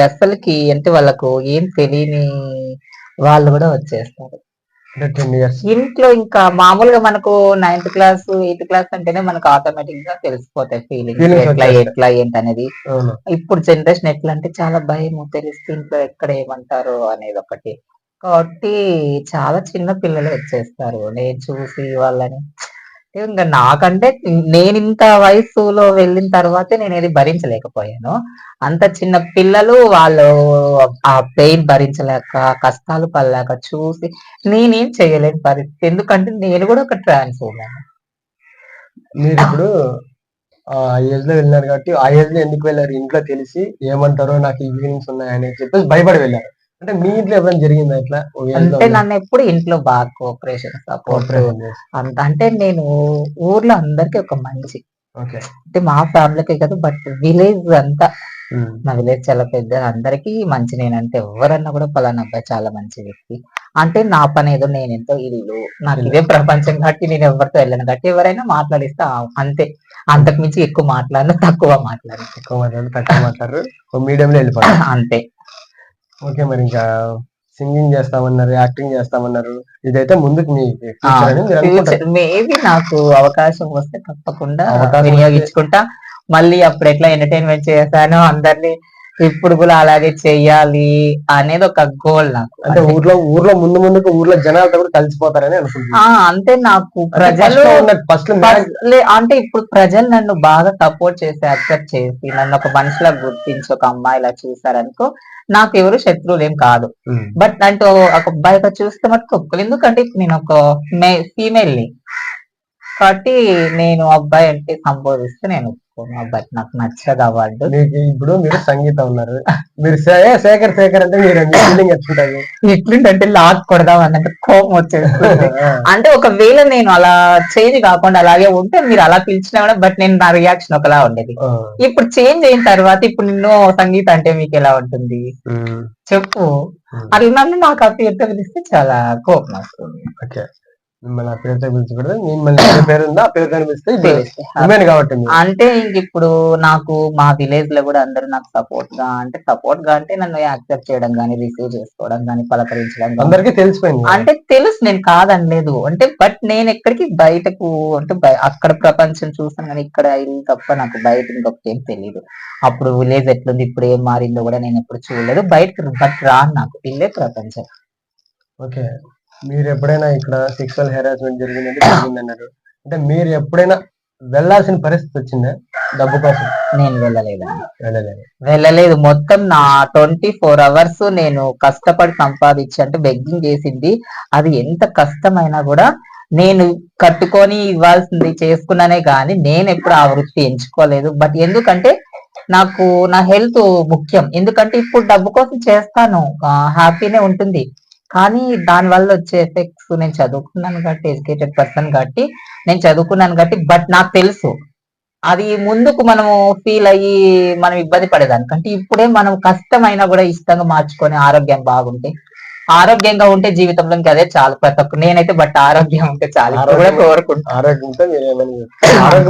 అసలుకి అంటే వాళ్ళకు ఏం తెలియని వాళ్ళు కూడా వచ్చేస్తారు. అంటే 10 years ఇంట్లో ఇంకా మామూలుగా మనకు 9th క్లాస్ 8th క్లాస్ అంటేనే మనకు ఆటోమేటిక్ గా తెలిసిపోతాయి ఫీలింగ్స్ ఎట్లా ఏంటి అనేది. ఇప్పుడు జనరేషన్ ఎట్లా అంటే చాలా భయం, తెలిస్తే ఇంట్లో ఎక్కడ ఏమంటారు అనేది ఒకటి కాబట్టి చాలా చిన్న పిల్లలు వచ్చేస్తారు. నేను చూసి వాళ్ళని ఇంకా నాకంటే నేను ఇంత వయసులో వెళ్ళిన తర్వాతే నేను ఏది భరించలేకపోయాను. అంత చిన్న పిల్లలు వాళ్ళు ఆ పెయిన్ భరించలేక, కష్టాలు పడలేక చూసి నేనేం చేయలేని పరిస్థితి. ఎందుకంటే నేను కూడా ఒక ట్రాన్స్ ఉమెన్. మీరు ఇప్పుడు ఆ ఏజ్ లో వెళ్ళినారు కాబట్టి, ఆ ఏజ్ లో ఎందుకు వెళ్ళారు? ఇంట్లో తెలిసి ఏమంటారో, నాకు ఈ ఫీలింగ్స్ ఉన్నాయని చెప్పేసి భయపడి వెళ్ళారు. అంటే మీ ఇంట్లో ఎవరైనా జరిగిందా ఇట్లా? అంటే నన్ను ఎప్పుడు ఇంట్లో బాగా కోఆపరేషన్ సపోర్ట్ అంత. అంటే నేను ఊర్లో అందరికి ఒక మంచి ఓకే. అంటే మా ఫ్యామిలీకే కాదు, బట్ విలేజ్ అంతా, మా విలేజ్ చాలా పెద్ద, అందరికీ మంచి. నేనంటే ఎవరన్నా కూడా పలానా అబ్బాయి చాలా మంచి వ్యక్తి అంటే, నా పని ఏదో నేనెంతో ఇల్లు, నాకు ఇదే ప్రపంచం కాబట్టి నేను ఎవరితో వెళ్ళను కాబట్టి ఎవరైనా మాట్లాడిస్తే అంతే. అంతకు మించి ఎక్కువ మాట్లాడను, తక్కువ మాట్లాడను. ఎక్కువ మాట్లాడు, తక్కువ మాట్లాడరు, మీడియంలో వెళ్ళిపోతారు. అంతే. ఓకే. మరి ఇంకా సింగింగ్ చేస్తామన్నారు, యాక్టింగ్ చేస్తామన్నారు. ఇదైతే ముందుకు మీ ఫ్యూచర్ అని మీరు అనుకుంటారు. మేబీ నాకు అవకాశం వస్తే తప్పకుండా అవకాశం వస్తే- వినియోగించుకుంటా. మళ్ళీ అప్పుడు ఎట్లా ఎంటర్టైన్మెంట్ చేశానో అందరినీ ఇప్పుడు కూడా అలాగే చెయ్యాలి అనేది ఒక గోల్ నాకు. అంటే ఊర్లో ముందుకు ఊర్లో జనాలతో కూడా కలిసిపోతారని అనుకుంటున్నాను. అంటే నాకు ప్రజలు ఫస్ట్ అంటే ఇప్పుడు ప్రజలు నన్ను బాగా సపోర్ట్ చేసి యాక్సెప్ట్ చేసి నన్ను ఒక మనిషిలా గుర్తించి ఒక అమ్మాయిలా చూసారనుకో, నాకు ఎవరు శత్రువులు ఏం కాదు. బట్ అంటే ఒక అబ్బాయిగా చూస్తే మటుకు ఒప్పుకోలేదు. ఎందుకంటే నేను ఒక ఫీమేల్ ని కాబట్టి నేను అబ్బాయి అంటే సంబోధిస్తే నేను ఒప్పుకోను. అబ్బాయి నాకు నచ్చదు అవార్డు. ఇప్పుడు మీరు సంగీతం ఉన్నారు, మీరు శేఖర్ అంటే మీరు ఫీలింగ్ ఎట్లుంటది? ఎట్లుంటే లాక్ కొడదాం అన్నట్టు కోపం వచ్చేస్తుంది. అంటే ఒకవేళ నేను అలా చేంజ్ కాకుండా అలాగే ఉంటే మీరు అలా పిలిచినా కూడా, బట్ నేను నా రియాక్షన్ ఒకలా ఉండేది. ఇప్పుడు చేంజ్ అయిన తర్వాత ఇప్పుడు నిన్ను సంగీతం అంటే మీకు ఎలా ఉంటుంది చెప్పు. అట్లా నన్ను నాకు ఆ పేరుతో పిలిస్తే చాలా కోపం వస్తుంది. మిమ్మల్ని ఆ పేరుతో పిలిచకూడదు, మిమ్మల్ని పేరు ఉందా ఆ పేరుతో పిలిస్తే కాబట్టి. అంటే ఇంక ఇప్పుడు నాకు మా విలేజ్ లో కూడా అందరూ నాకు సపోర్ట్ గా అంటే నన్ను యాక్సెప్ట్ చేయడం గానీ, రిసీవ్ చేసుకోవడం గానీ, పలకరించడం అందరికీ తెలిసిపోయింది. అంటే తెలుసు, నేను కాదనలేదు. అంటే బట్ నేను ఎక్కడికి బయటకు అంటే అక్కడ ప్రపంచం చూసాను కానీ ఇక్కడ ఇల్లు తప్ప నాకు బయట ఇంకొకటి ఏం తెలియదు. అప్పుడు విలేజ్ ఎట్లుంది ఇప్పుడు ఏం మారిందో కూడా నేను ఎప్పుడు చూడలేదు. బయటకు బట్ రాను, నాకు ఇల్లే ప్రపంచం. ఓకే. మీరు ఎప్పుడైనా ఇక్కడ సెక్షువల్ హెరాస్మెంట్ జరిగిందన్నారు, అంటే మీరు ఎప్పుడైనా వెళ్ళాల్సిన పరిస్థితి వచ్చిందా డబ్బు కోసం? నేను వెళ్ళలేదు. మొత్తం నా 24 hours నేను కష్టపడి సంపాదించి అంటే బెగ్గింగ్ చేసింది. అది ఎంత కష్టమైనా కూడా నేను కట్టుకొని ఇవ్వాల్సింది చేసుకున్నానే గాని నేను ఎప్పుడు ఆ వృత్తి ఎంచుకోలేదు. బట్ ఎందుకంటే నాకు నా హెల్త్ ముఖ్యం. ఎందుకంటే ఇప్పుడు డబ్బు కోసం చేస్తాను, హ్యాపీనే ఉంటుంది, కానీ దాని వల్ల వచ్చే ఎఫెక్ట్స్, నేను చదువుకున్నాను కాబట్టి, ఎడ్యుకేటెడ్ పర్సన్ కాబట్టి నేను చదువుకున్నాను కాబట్టి, బట్ నాకు తెలుసు అది ముందుకు మనము ఫీల్ అయ్యి మనం ఇబ్బంది పడేదానికంటే ఇప్పుడే మనం కష్టమైనా కూడా ఇష్టంగా మార్చుకొని ఆరోగ్యం బాగుంటే, ఆరోగ్యంగా ఉంటే జీవితంలో అదే చాలు ప్రతి ఒక్క. నేనైతే బట్ ఆరోగ్యం ఉంటే చాలు కూడా కోరుకుంటాను. ఆరోగ్యం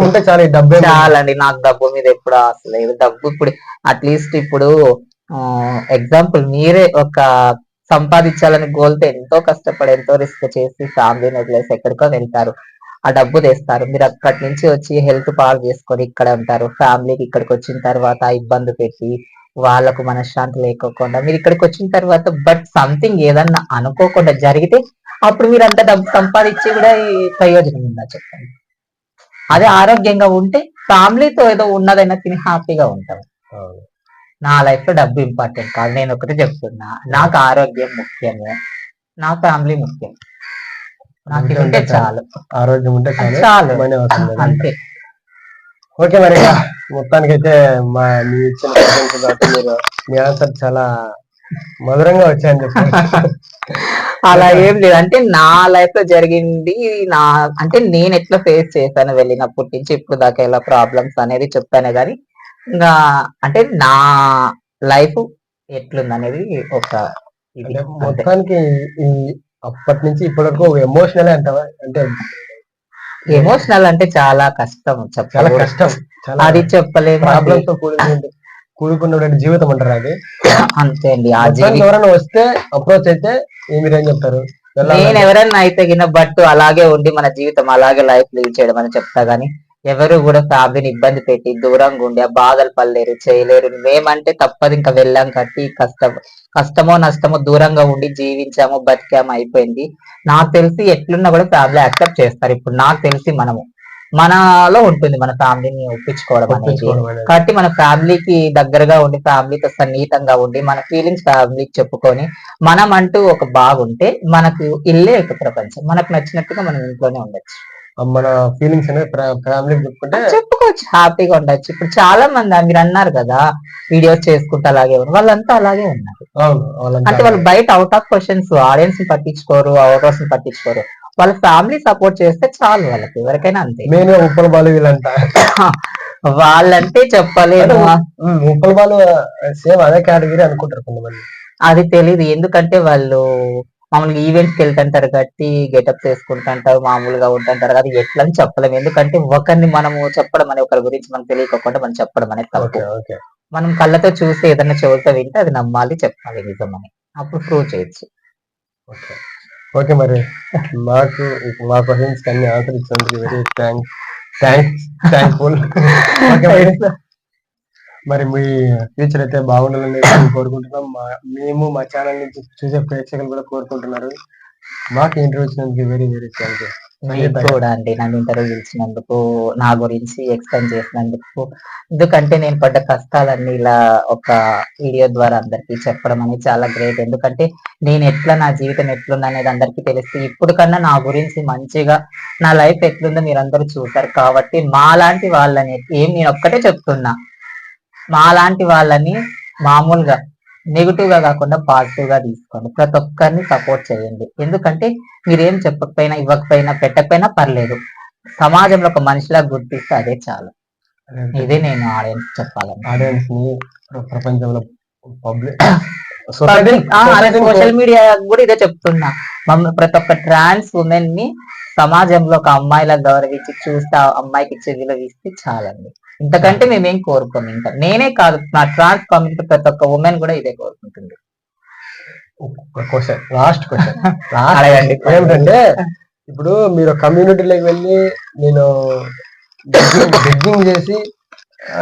ఉంటే చాలండి. నాకు డబ్బు మీద ఎప్పుడు ఆశ లేదు. డబ్బు ఇప్పుడు అట్లీస్ట్ ఇప్పుడు ఎగ్జాంపుల్ మీరే ఒక సంపాదించాలని గోల్తో ఎంతో కష్టపడి ఎంతో రిస్క్ చేసి ఫ్యామిలీని వదిలేసి ఎక్కడికో వెళ్తారు, ఆ డబ్బు తెస్తారు. మీరు అక్కడి నుంచి వచ్చి హెల్త్ పాడు చేసుకొని ఇక్కడ ఉంటారు. ఫ్యామిలీకి ఇక్కడికి వచ్చిన తర్వాత ఇబ్బంది పెట్టి వాళ్ళకు మనశ్శాంతి లేకోకుండా మీరు ఇక్కడికి వచ్చిన తర్వాత బట్ సంథింగ్ ఏదన్నా అనుకోకుండా జరిగితే అప్పుడు మీరు అంత డబ్బు సంపాదించి కూడా ప్రయోజనం ఉందా చెప్పండి? అదే ఆరోగ్యంగా ఉంటే ఫ్యామిలీతో ఏదో ఉన్నదైనా తిని హ్యాపీగా ఉంటాం. నా లైఫ్ లో డబ్బు ఇంపార్టెంట్ కాదు, నేను ఒకటి చెప్తున్నా. నాకు ఆరోగ్యం ముఖ్యము, నా ఫ్యామిలీ ముఖ్యం. నాకు ఉంటే చాలు, ఆరోగ్యం ఉంటే చాలు అంతే. ఓకే. మరి మొత్తానికైతే మీ ఇచ్చిన మీరు మీ ఆన్సర్ చాలా మధురంగా వచ్చాయని చెప్పారు. అలా ఏం లేదు. అంటే నా లైఫ్ లో జరిగింది, నా అంటే నేను ఎట్లా ఫేస్ చేశాను వెళ్ళినప్పటి నుంచి ఇప్పుడు దాకా ఎలా ప్రాబ్లమ్స్ అనేది చెప్తానే గానీ, ఇంకా అంటే నా లైఫ్ ఎట్లుంది అనేది ఒక ఇది. మొత్తానికి అప్పటి నుంచి ఇప్పటి వరకు ఎమోషనల్ అంటావా? అంటే ఎమోషనల్ అంటే చాలా కష్టం, చాలా కష్టం, అది చెప్పలేము. ప్రాబ్లమ్స్ తో కూడుకున్న జీవితం అంటారు అది. అంతే అండి. ఎవరైనా వస్తే అప్రోచ్ అయితే మీరేం చెప్తారు? నేను ఎవరైనా అయితే గిన బట్ అలాగే ఉండి మన జీవితం అలాగే లైఫ్ లీడ్ చేయడం అని చెప్తా గానీ, ఎవరు కూడా ఫ్యామిలీని ఇబ్బంది పెట్టి దూరంగా ఉండి ఆ బాధలు పడలేరు, చేయలేరు. మేమంటే తప్పదు, ఇంకా వెళ్ళాం కట్టి కష్టమో నష్టమో దూరంగా ఉండి జీవించాము, బతికాము, అయిపోయింది. నాకు తెలిసి ఎట్లున్నా కూడా ఫ్యామిలీ యాక్సెప్ట్ చేస్తారు. ఇప్పుడు నాకు తెలిసి మనలో ఉంటుంది మన ఫ్యామిలీని ఒప్పించుకోవడం అనేది. కాబట్టి మన ఫ్యామిలీకి దగ్గరగా ఉండి ఫ్యామిలీతో సన్నిహితంగా ఉండి మన ఫీలింగ్స్ ఫ్యామిలీకి చెప్పుకొని మనం అంటూ ఒక బాగుంటే మనకు ఇల్లే ఒక ప్రపంచం. మనకు నచ్చినట్టుగా మనం ఇంట్లోనే ఉండొచ్చు, మన ఫీలింగ్స్ అనేది ఫ్యామిలీకి చెప్పుకోవచ్చు, హ్యాపీగా ఉండొచ్చు. ఇప్పుడు చాలా మంది మీరు అన్నారు కదా వీడియోస్ చేసుకుంటే అలాగే ఉన్నారు, వాళ్ళంతా అలాగే ఉన్నారు. అంటే వాళ్ళు బయట అవుట్ ఆఫ్ క్వశ్చన్స్ ఆడియన్స్ ని పట్టించుకోరు, అవుటర్స్ ని పట్టించుకోరు. వాళ్ళ ఫ్యామిలీ సపోర్ట్ చేస్తే చాలు, వాళ్ళకి ఎవరికైనా అంతే. నేను ఉప్పల బాలు వీళ్ళంతా వాళ్ళంటే చెప్పలేను, ఉప్పల బాలు సేమ్ అదే కేటగిరీ అనుకుంటారు కొంతమంది. అది తెలీదు. ఎందుకంటే వాళ్ళు మామూలుగా ఈవెంట్స్కి వెళ్తుంటారు కాబట్టి గెటప్ వేసుకుంటుంటారు, మామూలుగా ఉంటుంటారు. అది ఎట్లా అని చెప్పలేము. ఎందుకంటే ఒకరిని మనము చెప్పడం అనే ఒకరి గురించి మనకు తెలియకుండా మనం చెప్పడం అనేది తప్పు. ఓకే ఓకే మనం కళ్ళతో చూసి ఏదైనా చెవులతో వింటే అది నమ్మాలి, చెప్పాలి నిజమని, అప్పుడు ప్రూవ్ చేయొచ్చు. ఓకే ఓకే మరి మాకు మా క్వశ్చన్స్ అన్ని ఆన్సర్ ఇచ్చినందుకు వెరీ థ్యాంక్ఫుల్. ఓకే మరి మీ ఫ్యూచర్ అయితే బాగుండాలని కోరుకుంటున్నాం. మేము మా ఛానల్ నుంచి చూసే ప్రేక్షకులు కూడా కోరుకుంటున్నారు. మాకు ఇంటర్వ్యూ ఇచ్చినందుకు వెరీ వెరీ థ్యాంక్ యూ. మీకు కూడా అండి, నన్ను ఇంటర్వ్యూ ఇచ్చినందుకు, నా గురించి ఎక్స్ప్లెయిన్ చేసినందుకు. ఎందుకంటే నేను పడ్డ కష్టాలన్నీ ఇలా ఒక వీడియో ద్వారా అందరికి చెప్పడం అనేది చాలా గ్రేట్. ఎందుకంటే నేను ఎట్లా, నా జీవితం ఎట్లుంది అనేది అందరికీ తెలిస్తే, ఇప్పుడు కన్నా నా గురించి మంచిగా నా లైఫ్ ఎట్లుందో మీరు అందరూ చూసారు. కాబట్టి మాలాంటి వాళ్ళని నేను ఒక్కటే చెప్తున్నా, మాలాంటి వాళ్ళని మామూలుగా నెగిటివ్ గా కాకుండా పాజిటివ్ గా తీసుకోండి. ప్రతి ఒక్కరిని సపోర్ట్ చేయండి. ఎందుకంటే మీరేం చెప్పకపోయినా, ఇవ్వకపోయినా, పెట్టకపోయినా పర్లేదు, సమాజంలో ఒక మనిషిలా గుర్తిస్తే అదే చాలు. ఇదే నేను ఆడియన్స్ చెప్పాలని. ఆడియన్స్ ని ప్రపంచంలో పబ్లిక్ సోషల్ మీడియా కూడా ఇదే చెప్తున్నా. ప్రతి ఒక్క ట్రాన్స్ ఉమెన్ ని సమాజంలో ఒక అమ్మాయిలా గౌరవించి చూస్తే ఆ అమ్మాయికి ఇచ్చే విలువ ఇస్తే చాలండి. ఇంతకంటే మేమేం కోరుకోము. ఇంకా నేనే కాదు, నా ట్రాన్స్ కమ్యూనిటీ ప్రతి ఒక్క ఉమెన్ కూడా ఇదే కోరుకుంటుంది. లాస్ట్ క్వశ్చన్ అడగండి. ఏమిటంటే, ఇప్పుడు మీరు కమ్యూనిటీలోకి వెళ్ళి నేను బెగ్గింగ్ చేసి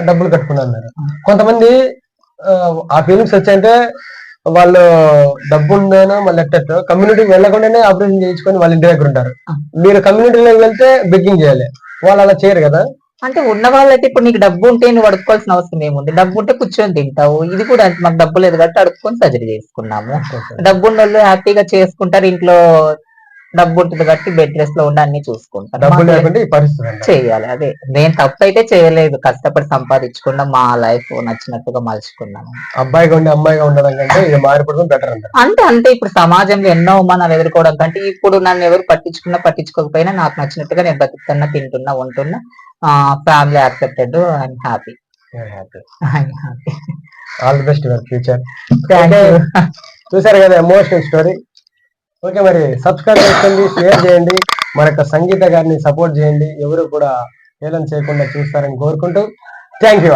డబ్బులు కట్టుకున్నాను. కొంతమంది ఆ ఫీలింగ్స్ వచ్చాయంటే వాళ్ళు డబ్బు ఉందానో మళ్ళీ ఎట్టో కమ్యూనిటీకి వెళ్ళకుండానే ఆపరేషన్ చేయించుకొని వాళ్ళ ఇంటి దగ్గర ఉంటారు. మీరు కమ్యూనిటీలోకి వెళ్తే బెగ్గింగ్ చేయాలి, వాళ్ళు అలా చేయరు కదా. అంటే ఉన్న వాళ్ళైతే ఇప్పుడు నీకు డబ్బు ఉంటే నువ్వు అడుక్కోవాల్సిన అవసరం ఏముంది? డబ్బు ఉంటే కూర్చొని తింటావు. ఇది కూడా మాకు డబ్బు లేదు కాబట్టి అడుక్కొని సర్జరీ చేసుకున్నాము. డబ్బు ఉన్న వాళ్ళు హ్యాపీగా చేసుకుంటారు, ఇంట్లో డబ్బు ఉంటుంది కాబట్టి బెడ్ రెస్ట్ లో ఉండి అన్ని చూసుకుంటారు. డబ్బు లేకుంటే ఈ పరిస్థితి చేయాలి. అదే నేను తప్పు అయితే చేయలేదు, కష్టపడి సంపాదించకుండా మా లైఫ్ నచ్చినట్టుగా మలుచుకున్నాను. అబ్బాయిగా ఉండి అమ్మాయిగా ఉండడం కంటే ఇది మారిపోవడం బెటర్ అంటారు. అంటే ఇప్పుడు సమాజంలో ఎన్నో అవమానాలు ఎదుర్కోవడం కంటే ఇప్పుడు నన్ను ఎవరు పట్టించుకున్నా పట్టించుకోకపోయినా నాకు నచ్చినట్టుగా నేను బతుకుతున్నా, తింటున్నా, ఉంటున్నా, family accepted, I'm happy. All the best your future. Thank you. చూసారు కదా ఎమోషనల్ స్టోరీ. ఓకే మరి సబ్స్క్రైబ్ చేసుకోండి, షేర్ చేయండి, మన యొక్క సంగీత గారిని సపోర్ట్ చేయండి. ఎవరు కూడా హేళన చేయకుండా చూస్తారని కోరుకుంటూ థ్యాంక్ యూ.